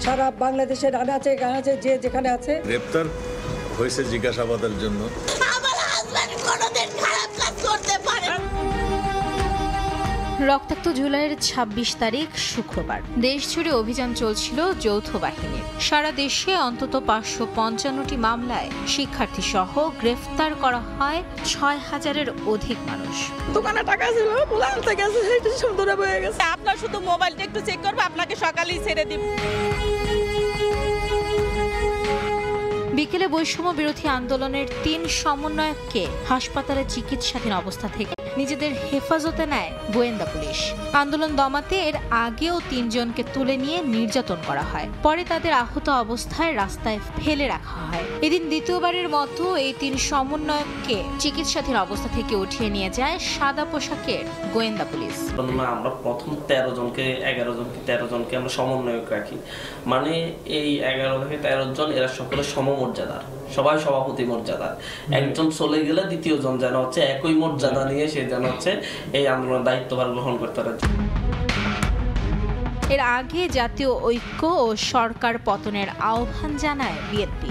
সারা বাংলাদেশের আনাচে কানাচে যে যেখানে আছে গ্রেফতার হয়েছে জিজ্ঞাসাবাদের জন্য। আমার হাজবেন্ড কোনোদিন খারাপ কাজ করতে পারে। রক্তাক্ত জুলাইয়ের ২৬ তারিখ শুক্রবার দেশজুড়ে অভিযান চলছিল যৌথ বাহিনীর। সারা দেশে অন্তত ৫৫৫টি মামলায় শিক্ষার্থী সহ গ্রেফতার করা হয় ৬,০০০-এর অধিক মানুষ। দোকানে টাকা ছিল, পুলান থেকে সুন্দর হয়ে গেছে। আপনার শুধু মোবাইলটা একটু চেক করবে, আপনাকে সকালেই ছেড়ে দিব। বিকেলে বৈষম্য বিরোধী আন্দোলনের ৩ সমন্বয়ককে হাসপাতালে চিকিৎসাধীন অবস্থা থেকে নিজেদের হেফাজতে নেয় গোয়েন্দা পুলিশ। আন্দোলন দমাতে এর আগেও ৩ জনকে তুলে নিয়ে নির্যাতন করা হয়। পরে তাদের আহত অবস্থায় রাস্তায় ফেলে রাখা হয়। এদিন দ্বিতীয়বারের মতো এই ৩ সমন্বয়ককে চিকিৎসাধীন অবস্থা থেকে উঠিয়ে নিয়ে যায় সাদা পোশাকের গোয়েন্দা পুলিশ। আমরা প্রথম ১৩ জনকে আমরা সমন্বয়ক রাখি, মানে এই ১১ থেকে ১৩ জন এরা সকলে সমমর্যাদার, সবাই সভাপতি মর্যাদার। একজন চলে গেলে দ্বিতীয় জন যেন হচ্ছে একই মর্যাদা নিয়ে সে যেন হচ্ছে এই আন্দোলনের দায়িত্বভার গ্রহণ করতে পারে। এর আগে জাতীয় ঐক্য ও সরকার পতনের আহ্বান জানায় বিএনপি।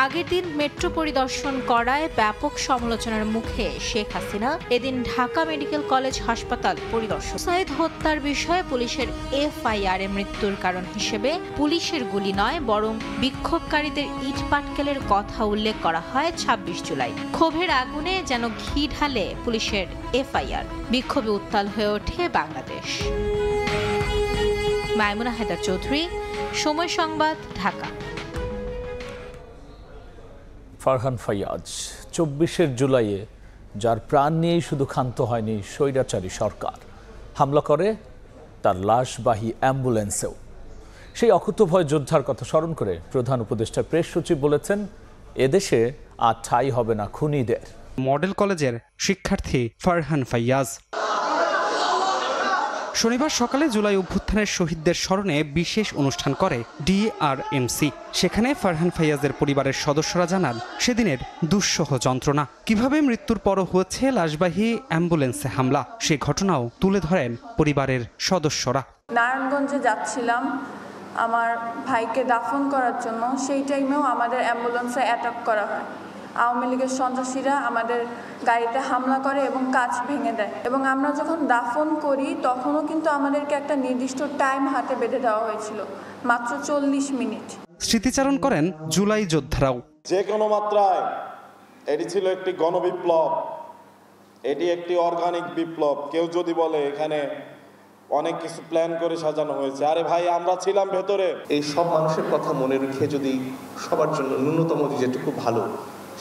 আগের দিন মেট্রো পরিদর্শন করায় ব্যাপক সমালোচনার মুখে শেখ হাসিনা এদিন ঢাকা মেডিকেল কলেজ হাসপাতাল পরিদর্শন। সাইদ হত্যার বিষয়ে পুলিশের এফআইআর এ মৃত্যুর কারণ হিসেবে পুলিশের গুলি নয় বরং বিক্ষোভকারীদের ইট পাটকেলের কথা উল্লেখ করা হয় ২৬ জুলাই। ক্ষোভের আগুনে যেন ঘি ঢালে পুলিশের এফআইআর। বিক্ষোভে উত্তাল হয়ে ওঠে বাংলাদেশ। মাইমুনা হায়দার চৌধুরী, সময় সংবাদ, ঢাকা। ফারহান ফাইয়াজ ২৪ জুলাইয়ে যার প্রাণ নিয়েই শুধু ক্ষান্ত হয়নি স্বৈরাচারী সরকার, হামলা করে তার লাশবাহী অ্যাম্বুলেন্সেও। সেই অকুতোভয় যোদ্ধার কথা স্মরণ করে প্রধান উপদেষ্টা প্রেস সচিব বলেছেন, এদেশে আর ঠাঁই হবে না খুনিদের। মডেল কলেজের শিক্ষার্থী ফারহান ফাইয়াজ শনিবার সকালে জুলাই অভ্যুত্থানের শহীদদের স্মরণে বিশেষ অনুষ্ঠান করে ডিআরএমসি। সেখানে ফারহান ফাইয়াজের পরিবারের সদস্যরা জানান সেদিনের দুঃসহ যন্ত্রণা, কিভাবে মৃত্যুর পরও হয়েছে লাশবাহী অ্যাম্বুলেন্সে হামলা, সে ঘটনাও তুলে ধরেন পরিবারের সদস্যরা। নারায়ণগঞ্জে যাচ্ছিলাম আমার ভাইকে দাফন করার জন্য, সেই টাইমেও আমাদের অ্যাম্বুলেন্সে অ্যাটাক করা হয়। আওয়ামী লীগের সন্ত্রাসীরা আমাদের গাড়িতে হামলা করে এবং কাঁচ ভেঙে দেয়, এবং আমরা যখন দাফন করি তখনও কিন্তু আমাদেরকে একটা নির্দিষ্ট টাইম হাতে বেঁধে দেওয়া হয়েছিল, মাত্র ৪০ মিনিট। স্মৃতিচারণ করেন জুলাই যোদ্ধারাও। যে কোনো মাত্রায় এটি ছিল একটি গণবিপ্লব, এটি একটি অর্গানিক বিপ্লব। কেউ যদি বলে এখানে অনেক কিছু প্ল্যান করে সাজানো হয়েছে, আরে ভাই আমরা ছিলাম ভেতরে। এই সব মানুষের কথা মনে রেখে যদি সবার জন্য ন্যূনতম যেটুকু ভালো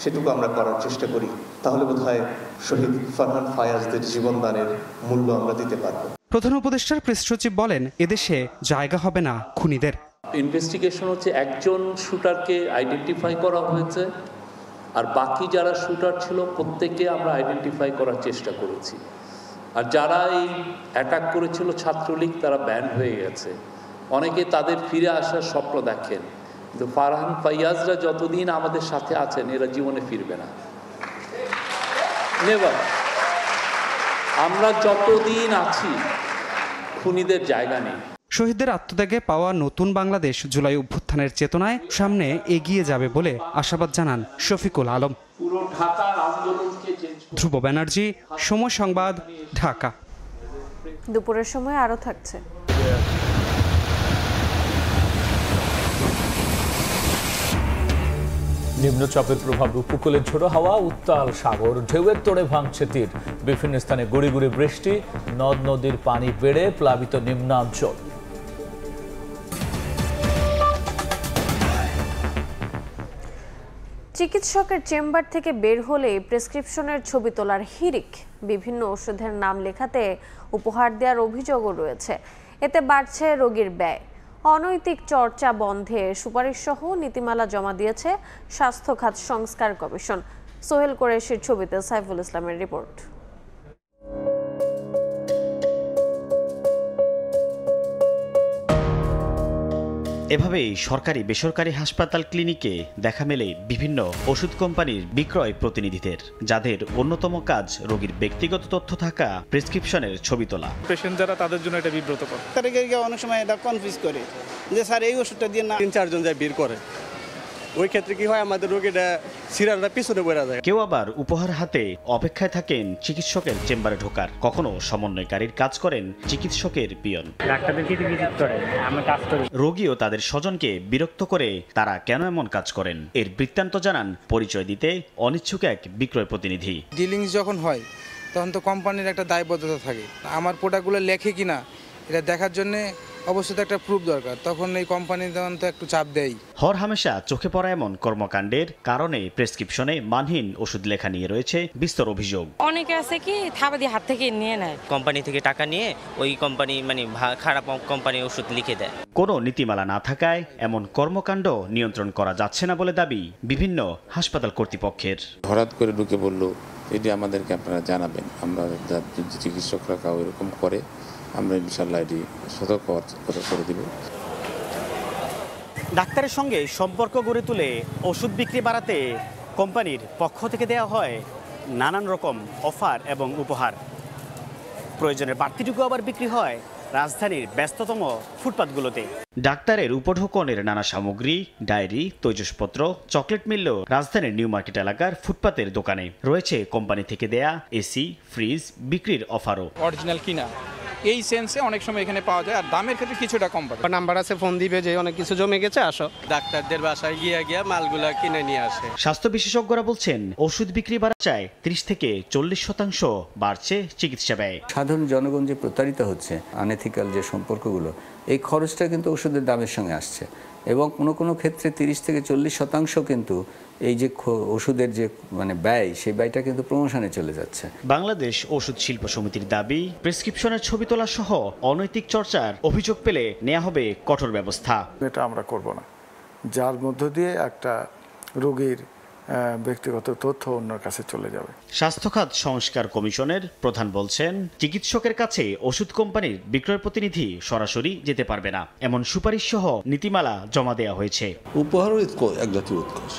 সেটুকু আমরা করার চেষ্টা করি, তাহলে বোধহয় শহীদ ফারহান ফায়াজদের জীবনদানের মূল্য আমরা দিতে পারব। প্রধান উপদেষ্টার প্রেস সচিব বলেন, এদেশে জায়গা হবে না খুনিদের। ইনভেস্টিগেশন হচ্ছে একজন শুটারকে আইডেন্টিফাই করা হয়েছে, আর বাকি যারা শুটার ছিল প্রত্যেককে আমরা আইডেন্টিফাই করার চেষ্টা করেছি। আর যারা এই অ্যাটাক করেছিল ছাত্রলীগ, তারা ব্যান হয়ে গেছে। অনেকে তাদের ফিরে আসার স্বপ্ন দেখেন, কিন্তু ফারহান ফাইয়াজরা যতদিন আমাদের সাথে আছেন এরা জীবনে ফিরবে না, নেভার। আমরা যতদিন আছি খুনিদের জায়গা নেই। শহীদদের আত্মত্যাগে পাওয়া নতুন বাংলাদেশ জুলাই অভ্যুত্থানের চেতনায় সামনে এগিয়ে যাবে বলে আশাবাদ জানান শফিকুল আলম। ধ্রুব ব্যানার্জি, সময় সংবাদ, ঢাকা। দুপুরের সময় আরো থাকছে। নিম্নচাপের প্রভাবে উপকূলের ঝোড়ো হাওয়া, উত্তাল সাগর, ঢেউয়ের তোড়ে ভাঙছে তীর। বিভিন্ন স্থানে গুড়ি গুড়ি বৃষ্টি, নদ নদীর পানি বেড়ে প্লাবিত নিম্নাঞ্চল। চিকিৎসকের চেম্বার থেকে বের হলে প্রেসক্রিপশনের ছবি তোলার হিড়িক, বিভিন্ন ওষুধের নাম লেখাতে উপহার দেওয়ার অভিযোগও রয়েছে। এতে বাড়ছে রোগীর ব্যয়। অনৈতিক চর্চা বন্ধে সুপারিশ সহ নীতিমালা জমা দিয়েছে স্বাস্থ্য খাত সংস্কার কমিশন। সোহেল কোরেশির ছবিতে সাইফুল ইসলামের রিপোর্ট। এভাবেই সরকারি বেসরকারি হাসপাতাল ক্লিনিকে দেখা মেলে বিভিন্ন ওষুধ কোম্পানির বিক্রয় প্রতিনিধিদের, যাদের অন্যতম কাজ রোগীর ব্যক্তিগত তথ্য থাকা প্রেসক্রিপশনের ছবি তোলা। পেশেন্ট যারা তাদের জন্য এটা বিব্রতকর। তাদেরকে অনেক সময় এটা কনফিউজ করে যে স্যার এই ওষুধটা দিয়ে না, 3-4 জন যায় বের করে, ওই ক্ষেত্রে কি হয়, আমাদের রোগীটা সিরিয়ালটা পিছনে পড়ে যায়। কেউ আবার উপহার হাতে অপেক্ষায় থাকেন চিকিৎসকের চেম্বারে ঢোকার, কখনো সমন্বয়কারীর কাজ করেন চিকিৎসকের পিয়ন। রোগীও তাদের স্বজনকে বিরক্ত করে তারা কেন এমন কাজ করেন এর বৃত্তান্ত জানান পরিচয় দিতে অনিচ্ছুক এক বিক্রয় প্রতিনিধি। ডিলিংস যখন হয় তখন তো কোম্পানির একটা দায়বদ্ধতা থাকে, আমার প্রোডাক্টগুলো লেখে কিনা এটা দেখার জন্য অবশ্যই একটা প্রুফ দরকার, তখন এই কোম্পানি তখন তো একটু চাপ দেয়। হর হামেশা চোখে পড়া এমন কর্মকাণ্ডের কারণে প্রেসক্রিপশনে মানহীন ওষুধ লেখা নিয়ে রয়েছে বিস্তর অভিযোগ। অনেকে আছে কি থাবাদি হাত থেকে নিয়ে নেয়, কোম্পানি থেকে টাকা নিয়ে ওই কোম্পানি মানে খারাপ কোম্পানি ওষুধ লিখে দেয়। কোনো নীতিমালা না থাকায় এমন কর্মকাণ্ড নিয়ন্ত্রণ করা যাচ্ছে না বলে দাবি বিভিন্ন হাসপাতাল কর্তৃপক্ষের। হঠাৎ করে ঢুকে বলল এটি আমাদেরকে আপনারা জানাবেন, আমরা চিকিৎসকরা কাউ এরকম করে আমরা ইনশাল্লাহ এটি সতর্ক করে দিব। ডাক্তারের সঙ্গে সম্পর্ক গড়ে তুলে ওষুধ বিক্রি বাড়াতে কোম্পানির পক্ষ থেকে দেওয়া হয় নানান রকম অফার এবং উপহার। প্রয়োজনের বাড়তিটুকু আবার বিক্রি হয় রাজধানীর ব্যস্ততম ফুটপাতগুলোতে। ডাক্তারের উপঢৌকনের নানা সামগ্রী, ডায়েরি, তৈজসপত্র, চকলেট মিললেও রাজধানীর নিউ মার্কেট এলাকার ফুটপাতের দোকানে রয়েছে কোম্পানি থেকে দেয়া এসি, ফ্রিজ বিক্রির অফারও। অরিজিনাল কিনা এই সেন্সে অনেক সময় এখানে পাওয়া যায়, আর দামের ক্ষেত্রে কিছুটা কম পাবে। নাম্বার আছে, ফোন দিবে যে অনেক কিছু জমে গেছে, আসো। ডাক্তারদের বাসায় গিয়া মালগুলা কিনে নিয়ে আসে। স্বাস্থ্য বিশেষজ্ঞরা বলছেন ওষুধ বিক্রি বাড়া চায় 30 থেকে 40% বাড়ছে চিকিৎসা ব্যয়। সাধারণ জনগণ যে প্রতারিত হচ্ছে, আনএথিক্যাল যে সম্পর্কগুলো, এই খরচটা কিন্তু ওষুধের দামের সঙ্গে আসছে এবং কোনো ক্ষেত্রে 30 থেকে 40% কিন্তু এই যে ওষুধের যে ব্যয়, সেই ব্যয়টা কিন্তু প্রমোশনে চলে যাচ্ছে। বাংলাদেশ ওষুধ শিল্প সমিতির দাবি, প্রেসক্রিপশনের ছবি তোলা সহ অনৈতিক চর্চার অভিযোগ পেলে নেওয়া হবে কঠোর ব্যবস্থা। এটা আমরা করব না, যার মধ্য দিয়ে একটা রোগীর ব্যক্তিগত তথ্য অন্যের কাছে চলে যাবে। স্বাস্থ্য খাত সংস্কার কমিশনের প্রধান বলছেন, চিকিৎসকের কাছে ওষুধ কোম্পানির বিক্রয় প্রতিনিধি সরাসরি যেতে পারবে না, এমন সুপারিশ সহ নীতিমালা জমা দেওয়া হয়েছে। উপহারও এক জাতীয় উৎকর্ষ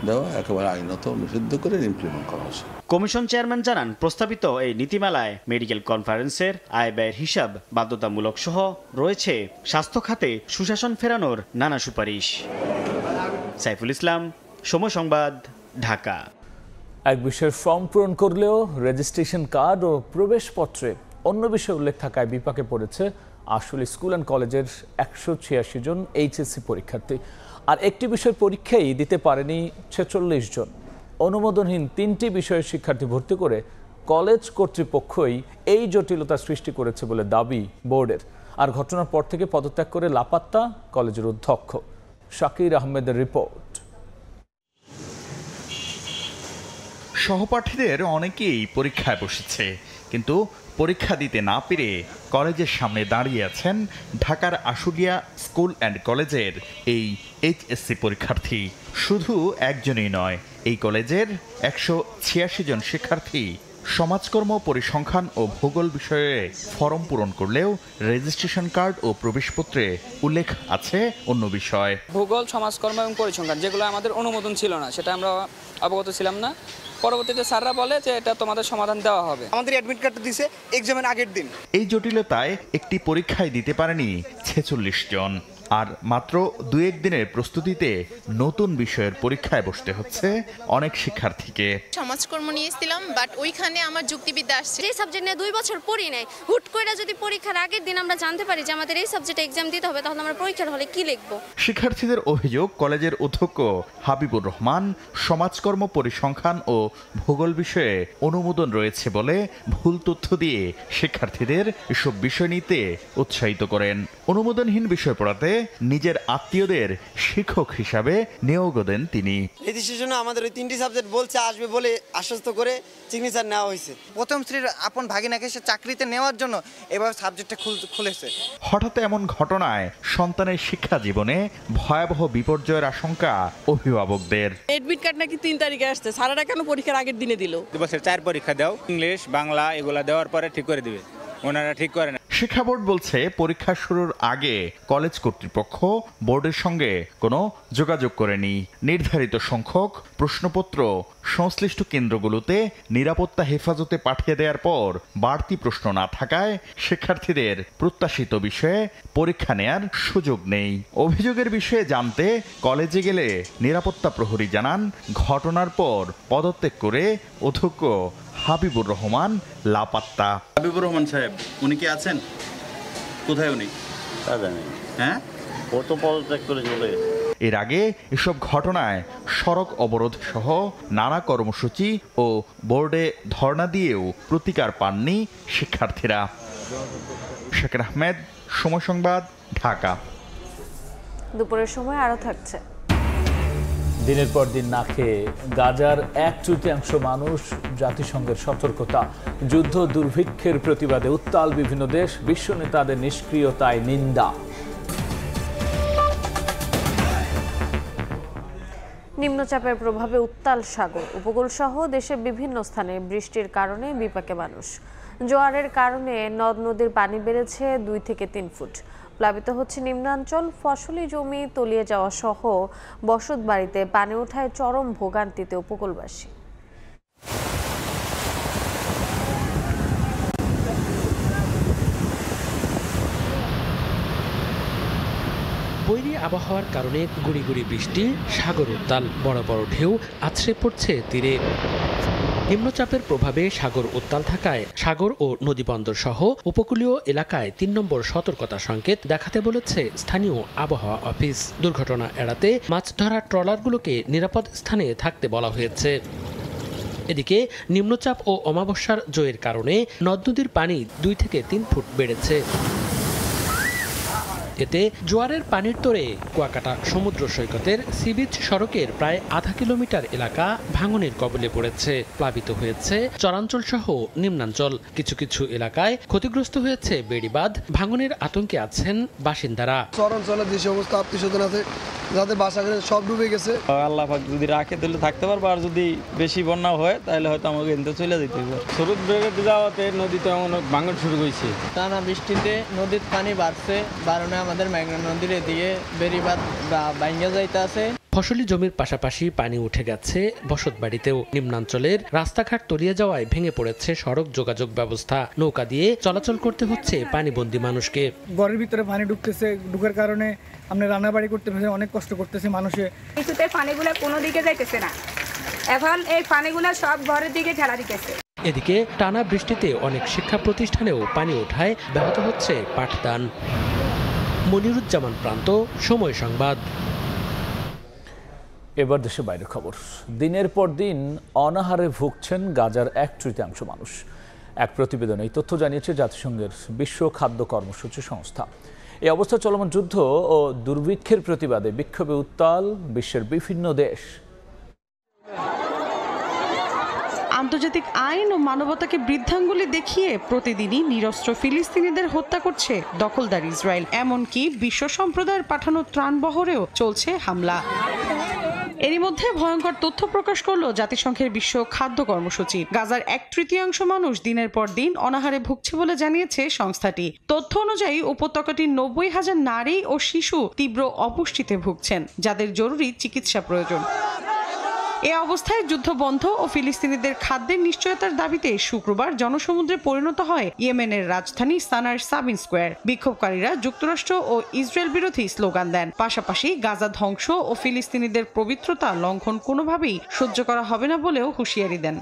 দেওয়া একেবারে আইনত নিষিদ্ধ করে ইমপ্লিমেন্ট করা হয়েছে। কমিশন চেয়ারম্যান জানান, প্রস্তাবিত এই নীতিমালায় মেডিকেল কনফারেন্সের আয় ব্যয়ের হিসাব বাধ্যতামূলক সহ রয়েছে স্বাস্থ্য খাতে সুশাসন ফেরানোর নানা সুপারিশ। সাইফুল ইসলাম, সময় সংবাদ, ঢাকা। এক বিষয়ের ফর্ম পূরণ করলেও রেজিস্ট্রেশন কার্ড ও প্রবেশপত্রে অন্য বিষয় উল্লেখ থাকায় বিপাকে পড়েছে আসলে স্কুল অ্যান্ড কলেজের 186 জন এইচএসসি পরীক্ষার্থী। আর একটি বিষয় পরীক্ষাই দিতে পারেনি 46 জন। অনুমোদনহীন 3টি বিষয়ের শিক্ষার্থী ভর্তি করে কলেজ কর্তৃপক্ষই এই জটিলতা সৃষ্টি করেছে বলে দাবি বোর্ডের। আর ঘটনার পর থেকে পদত্যাগ করে লাপাত্তা কলেজের অধ্যক্ষ। শাকির আহমেদের রিপোর্ট। সহপাঠীদের অনেকেই পরীক্ষায় বসেছে, কিন্তু পরীক্ষা দিতে না পেরে কলেজের সামনে দাঁড়িয়ে আছেন ঢাকার আশুলিয়া স্কুল অ্যান্ড কলেজের এই এইচএসসি পরীক্ষার্থী। শুধু একজনই নয়, এই কলেজের 186 জন শিক্ষার্থী সমাজকর্ম, পরিসংখ্যান ও ভূগোল বিষয়ে ফরম পূরণ করলেও রেজিস্ট্রেশন কার্ড ও প্রবেশপত্রে উল্লেখ আছে অন্য বিষয়। ভূগোল, সমাজকর্ম এবং পরিসংখ্যান যেগুলো আমাদের অনুমোদন ছিল না, সেটা আমরা অবগত ছিলাম না। পরবর্তীতে স্যাররা বলে যে এটা তোমাদের সমাধান দেওয়া হবে। আমাদের অ্যাডমিট কার্ডটা দিয়েছে এক্সামের আগের দিন। এই জটিলতায় একটি পরীক্ষায় দিতে পারেনি 46 জন। আর মাত্র 2-1 দিনের প্রস্তুতিতে নতুন বিষয়ের পরীক্ষায় বসতে হচ্ছে অনেক শিক্ষার্থীকে। সমাজকর্ম নিয়েছিলাম, বাট ওইখানে আমার যুক্তিবিদ্যা আসছে। এই সাবজেক্ট নিয়ে 2 বছর পড়ি নাই, হুট করে যদি পরীক্ষার আগের দিন আমরা জানতে পারি যে আমাদের এই সাবজেক্টে এক্সাম দিতে হবে, তাহলে আমরা পরীক্ষার হলে কি লিখব? শিক্ষার্থীদের অভিযোগ, কলেজের অধ্যক্ষ হাবিবুর রহমান সমাজকর্ম, পরিসংখ্যান ও ভূগোল বিষয়ে অনুমোদন রয়েছে বলে ভুল তথ্য দিয়ে শিক্ষার্থীদের এসব বিষয় নিতে উৎসাহিত করেন। অনুমোদনহীন বিষয় পড়াতে নিজের আত্মীয়দের শিক্ষক হিসাবে নিয়োগও দেন তিনি। রেজিস্ট্রেশনে আমাদের ওই 3টি সাবজেক্ট বলছে আসবে বলে আশ্বস্ত করে সিগনেচার নেওয়া হয়েছে। প্রথম শ্রেণীর আপন ভাগিনাকে সে চাকরিতে নেওয়ার জন্য এবার সাবজেক্টটা খুলেছে। হঠাৎ এমন ঘটনায় সন্তানের শিক্ষা জীবনে ভয়াবহ বিপর্যয়ের আশঙ্কা অভিভাবকদের। এডমিট কার্ড নাকি 3 তারিখে আসছে, স্যারেরা কেন পরীক্ষার আগের দিনে দিল? 2 বছর 4 পরীক্ষা দাও, ইংলিশ, বাংলা এগুলা দেওয়ার পরে ঠিক করে দিবে, ওনারা ঠিক করে না। শিক্ষা বোর্ড বলছে পরীক্ষা শুরুর আগে কলেজ কর্তৃপক্ষ বোর্ডের সঙ্গে কোনো যোগাযোগ করেনি। নির্ধারিত সংখ্যক প্রশ্নপত্র সংশ্লিষ্ট কেন্দ্রগুলোতে নিরাপত্তা হেফাজতে পাঠিয়ে দেওয়ার পর বাড়তি প্রশ্ন না থাকায় শিক্ষার্থীদের প্রত্যাশিত বিষয়ে পরীক্ষা নেয়ার সুযোগ নেই। অভিযোগের বিষয়ে জানতে কলেজে গেলে নিরাপত্তা প্রহরী জানান, ঘটনার পর পদত্যাগ করে অধ্যক্ষ হাবিবুর রহমান লাপাত্তা। হাবিবুর রহমান সাহেব উনি কি আছেন? কোথায় উনি? হ্যাঁ, ও তো পদত্যাগ করে চলে গেছে। এর আগে এসব ঘটনায় সড়ক অবরোধ সহ নানা কর্মসূচি ও বোর্ডে ধর্ণা দিয়েও প্রতিকার পাননি শিক্ষার্থীরা। শাকির আহমেদ, সময় সংবাদ, ঢাকা। দুপুরের সময় আরো থাকছে। দিনের পর দিন না খেয়ে গাজার 1/3 মানুষ, জাতিসংঘের সতর্কতা, যুদ্ধ দুর্ভিক্ষের প্রতিবাদে উত্তাল বিভিন্ন দেশ, বিশ্ব নেতাদের নিষ্ক্রিয়তায় নিন্দা। নিম্নচাপের প্রভাবে উত্তাল সাগর, উপকূল সহ দেশের বিভিন্ন স্থানে বৃষ্টির কারণে বিপাকে মানুষ। জোয়ারের কারণে নদ নদীর পানি বেড়েছে 2 থেকে 3 ফুট। প্লাবিত হচ্ছে নিম্নাঞ্চল, ফসলি জমি তলিয়ে যাওয়া সহ বসত বাড়িতে পানি ওঠায় চরম ভোগান্তিতে উপকূলবাসী। বৈরী আবহাওয়ার কারণে গুড়ি গুড়ি বৃষ্টি, সাগর উত্তাল, বড় বড় ঢেউ আছড়ে পড়ছে তীরে। নিম্নচাপের প্রভাবে সাগর উত্তাল থাকায় সাগর ও নদীবন্দর সহ উপকূলীয় এলাকায় 3 নম্বর সতর্কতা সংকেত দেখাতে বলেছে স্থানীয় আবহাওয়া অফিস। দুর্ঘটনা এড়াতে মাছ ধরা ট্রলারগুলোকে নিরাপদ স্থানে থাকতে বলা হয়েছে। এদিকে নিম্নচাপ ও অমাবস্যার জোয়ের কারণে নদ নদীর পানি 2 থেকে 3 ফুট বেড়েছে। এতে জোয়ারের পানির তোড়ে কুয়াকাটা সমুদ্র সৈকতের সিবিচ সড়কের প্রায় আধা কিলোমিটার এলাকা ভাঙনের কবলে পড়েছে। প্লাবিত হয়েছে চরাঞ্চল সহ নিম্নাঞ্চল। কিছু কিছু এলাকায় ক্ষতিগ্রস্ত হয়েছে বেড়িবাঁধ। ভাঙনের আতঙ্কে আছেন বাসিন্দারা। চরাঞ্চলে যে সমস্ত আত্মীয়স্বজন আছে যাদের বাসা করে সব ডুবে গেছে। আল্লাহ পাক যদি রাখে তাহলে থাকতে পারবো, আর যদি বেশি বন্যা হয় তাহলে হয়তো আমাকে এনতে চলে যেতে হবে। স্রোত বেড়ে যাওয়াতে নদীতে অনেক ভাঙন শুরু হয়েছে। টানা বৃষ্টিতে নদীর পানি বাড়ছে, বারণে আমাদের মেঘনা নদীর এদিকে বেড়িবাঁধ ভাঙা যাইতে আছে। ফসলি জমির পাশাপাশি পানি উঠে গেছে বসত বাড়িতেও। নিম্নাঞ্চলের রাস্তাঘাট তলিয়ে যাওয়ায় ভেঙে পড়েছে সড়ক যোগাযোগ ব্যবস্থা। নৌকা দিয়ে চলাচল করতে হচ্ছে পানিবন্দী মানুষকে। ঘরের ভিতরে পানি ঢুকতেছে, ঢুকার কারণে আমরা রান্নাবাড়ি করতে অনেক কষ্ট করতেছে মানুষে। কিছুতে পানিগুলো কোনো দিকে যাইতেছে না, এখন এই পানিগুলো সব ঘরের দিকে ঠেলা দিতেছে। এদিকে টানা বৃষ্টিতে অনেক শিক্ষা প্রতিষ্ঠানেও পানি ওঠায় ব্যাহত হচ্ছে পাঠদান। মনিরুজ্জামান প্রান্ত, সময় সংবাদ। এবার দেশের বাইরের খবর। দিনের পর দিন অনাহারে ভুগছেন গাজার 1/3 মানুষ। এক প্রতিবেদনে এই তথ্য জানিয়েছে জাতিসংঘের বিশ্ব খাদ্য কর্মসূচি সংস্থা। এই অবস্থা চলমান যুদ্ধ ও দুর্ভিক্ষের প্রতিবাদে বিক্ষোভে উত্তাল বিশ্বের বিভিন্ন দেশ। আন্তর্জাতিক আইন ও মানবতাকে বৃদ্ধাঙ্গুলি দেখিয়ে প্রতিদিনই নিরস্ত্র ফিলিস্তিনিদের হত্যা করছে দখলদার ইসরায়েল। এমনকি বিশ্ব সম্প্রদায়ের পাঠানো ত্রাণবহরেও চলছে হামলা। এরই মধ্যে ভয়ঙ্কর তথ্য প্রকাশ করলো জাতিসংঘের বিশ্ব খাদ্য কর্মসূচি। গাজার 1/3 মানুষ দিনের পর দিন অনাহারে ভুগছে বলে জানিয়েছে সংস্থাটি। তথ্য অনুযায়ী উপত্যকাটির 90,000 নারী ও শিশু তীব্র অপুষ্টিতে ভুগছেন, যাদের জরুরি চিকিৎসা প্রয়োজন। এ অবস্থায় যুদ্ধ বন্ধ ও ফিলিস্তিনিদের খাদ্যের নিশ্চয়তার দাবিতে শুক্রবার জনসমুদ্রে পরিণত হয় ইয়েমেনের রাজধানী সানার সাবিন স্কোয়ার। বিক্ষোভকারীরা যুক্তরাষ্ট্র ও ইসরায়েল বিরোধী স্লোগান দেন। পাশাপাশি গাজা ধ্বংস ও ফিলিস্তিনিদের পবিত্রতা লঙ্ঘন কোনোভাবেই সহ্য করা হবে না বলেও হুঁশিয়ারি দেন।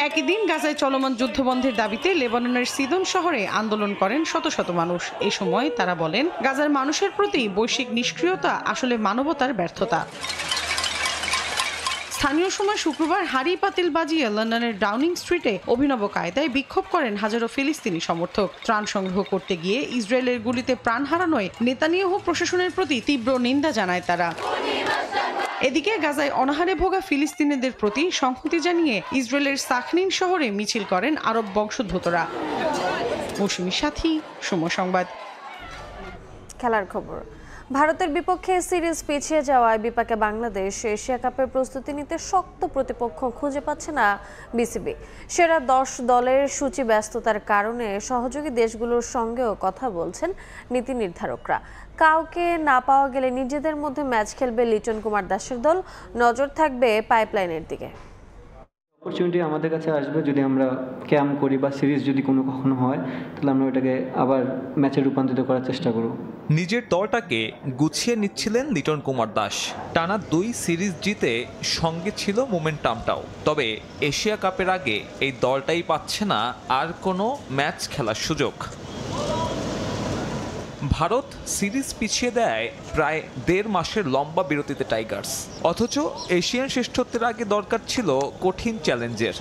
একই দিন গাজায় চলমান যুদ্ধবন্ধের দাবিতে লেবাননের সিদন শহরে আন্দোলন করেন শত শত মানুষ। এ সময় তারা বলেন, গাজার মানুষের প্রতি বৈশ্বিক নিষ্ক্রিয়তা আসলে মানবতার ব্যর্থতা। স্থানীয় সময় শুক্রবার হাড়ি পাতিল বাজিয়ে লন্ডনের ডাউনিং স্ট্রিটে অভিনব কায়দায় বিক্ষোভ করেন হাজারো ফিলিস্তিনি সমর্থক। ত্রাণ সংগ্রহ করতে গিয়ে ইসরায়েলের গুলিতে প্রাণ হারানোয় নেতানিয়াহু প্রশাসনের প্রতি তীব্র নিন্দা জানায় তারা। এদিকে গাজায় অনাহারে ভোগা ফিলিস্তিনিদের প্রতি সংহতি জানিয়ে ইসরায়েলের সাখনিন শহরে মিছিল করেন আরব বংশোদ্ভূতরা। মৌসুমী সাথী, সময় সংবাদ। খেলার খবর। ভারতের বিপক্ষে সিরিজ পিছিয়ে যাওয়ায় বিপাকে বাংলাদেশ। এশিয়া কাপের প্রস্তুতি নিতে শক্ত প্রতিপক্ষ খুঁজে পাচ্ছে না বিসিবি। সেরা 10 দলের সূচি ব্যস্ততার কারণে সহযোগী দেশগুলোর সঙ্গেও কথা বলছেন নীতি নির্ধারকরা। কাউকে না পাওয়া গেলে নিজেদের মধ্যে ম্যাচ খেলবে লিটন কুমার দাসের দল। নজর থাকবে পাইপলাইনের দিকে। অপরচুনিটি আমাদের কাছে আসবে যদি আমরা ক্যাম্প করি বা সিরিজ যদি কখনো হয়, তাহলে আমরা ওটাকে আবার ম্যাচে রূপান্তরিত করার চেষ্টা করব। নিজের দলটাকে গুছিয়ে নিচ্ছিলেন লিটন কুমার দাস। টানা 2 সিরিজ জিতে সঙ্গে ছিল মোমেন্টামটাও। তবে এশিয়া কাপের আগে এই দলটাই পাচ্ছে না আর কোনো ম্যাচ খেলার সুযোগ। ভারত সিরিজ পিছিয়ে দেয় প্রায় 1.5 মাসের লম্বা বিরতিতে টাইগার্স। অথচ এশিয়ান শ্রেষ্ঠত্বের আগে দরকার ছিল কঠিন চ্যালেঞ্জের।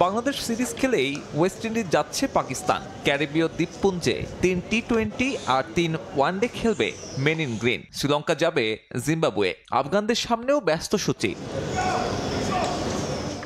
বাংলাদেশ সিরিজ খেলেই ওয়েস্ট ইন্ডিজ যাচ্ছে পাকিস্তান। ক্যারিবীয় দ্বীপপুঞ্জে 3 টি20 আর 3 ওয়ানডে খেলবে মেন ইন গ্রিন। শ্রীলঙ্কা যাবে জিম্বাবুয়ে। আফগানদের সামনেও ব্যস্ত সূচি।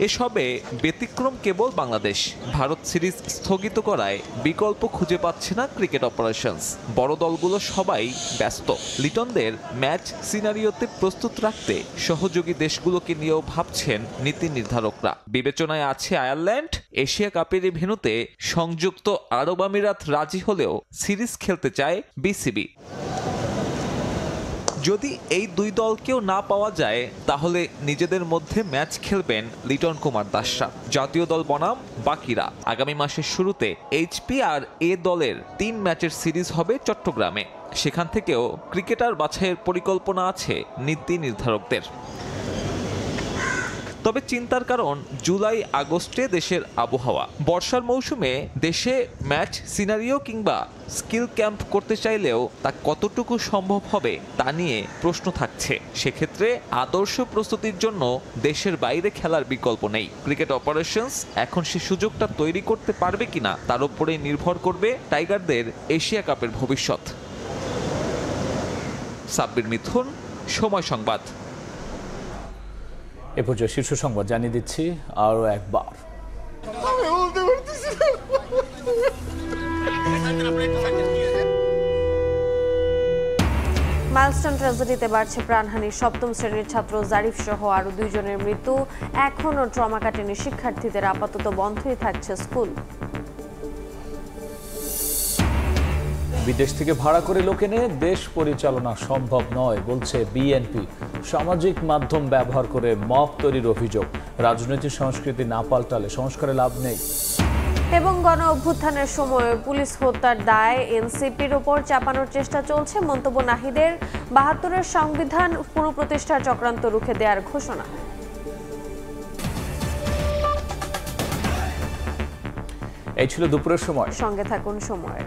এসবে ব্যতিক্রম কেবল বাংলাদেশ। ভারত সিরিজ স্থগিত করায় বিকল্প খুঁজে পাচ্ছে না ক্রিকেট অপারেশনস। বড় দলগুলো সবাই ব্যস্ত। লিটনদের ম্যাচ সিনারিওতে প্রস্তুত রাখতে সহযোগী দেশগুলোকে নিয়েও ভাবছেন নীতি নির্ধারকরা। বিবেচনায় আছে আয়ারল্যান্ড। এশিয়া কাপের এই ভেন্যুতে সংযুক্ত আরব আমিরাত রাজি হলেও সিরিজ খেলতে চায় বিসিবি। যদি এই 2 দলকেও না পাওয়া যায়, তাহলে নিজেদের মধ্যে ম্যাচ খেলবেন লিটন কুমার দাসরা। জাতীয় দল বনাম বাকিরা। আগামী মাসের শুরুতে এইচপি আর এ দলের 3 ম্যাচের সিরিজ হবে চট্টগ্রামে। সেখান থেকেও ক্রিকেটার বাছাইয়ের পরিকল্পনা আছে নীতি নির্ধারকদের। তবে চিন্তার কারণ জুলাই আগস্টে দেশের আবহাওয়া। বর্ষার মৌসুমে দেশে ম্যাচ সিনারিও কিংবা স্কিল ক্যাম্প করতে চাইলেও তা কতটুকু সম্ভব হবে তা নিয়ে প্রশ্ন থাকছে। সেক্ষেত্রে আদর্শ প্রস্তুতির জন্য দেশের বাইরে খেলার বিকল্প নেই। ক্রিকেট অপারেশনস এখন সে সুযোগটা তৈরি করতে পারবে কিনা তার উপরে নির্ভর করবে টাইগারদের এশিয়া কাপের ভবিষ্যৎ। সাব্বির মিথুন, সময় সংবাদ। এ পর্যায়ে শীর্ষ সংবাদ জানিয়ে দিচ্ছি আরও একবার। মাইলস্টোন ট্র্যাজেডিতে বাড়ছে প্রাণহানি। 7ম শ্রেণীর ছাত্র জারিফ সহ আরও 2 জনের মৃত্যু। এখনও ট্রমা কাটেনি শিক্ষার্থীদের। আপাতত বন্ধই থাকছে স্কুল। বিদেশ থেকে ভাড়া করে লোক এনে দেশ পরিচালনা সম্ভব নয় বলছে বিএনপি। সামাজিক মাধ্যম ব্যবহার করে মব তৈরির অভিযোগ। রাজনৈতিক সংস্কৃতি না পাল্টালে সংস্কারে লাভ নেই। এবং গণ অভ্যুত্থানের সময় পুলিশ হত্যার দায় এনসিপির ওপর চাপানোর চেষ্টা চলছে। মন্তব্য নাহিদের। 72-এর সংবিধান পুনঃপ্রতিষ্ঠার চক্রান্ত রুখে দেওয়ার ঘোষণা। এই ছিল দুপুরের সময়। সঙ্গে থাকুন সময়ের।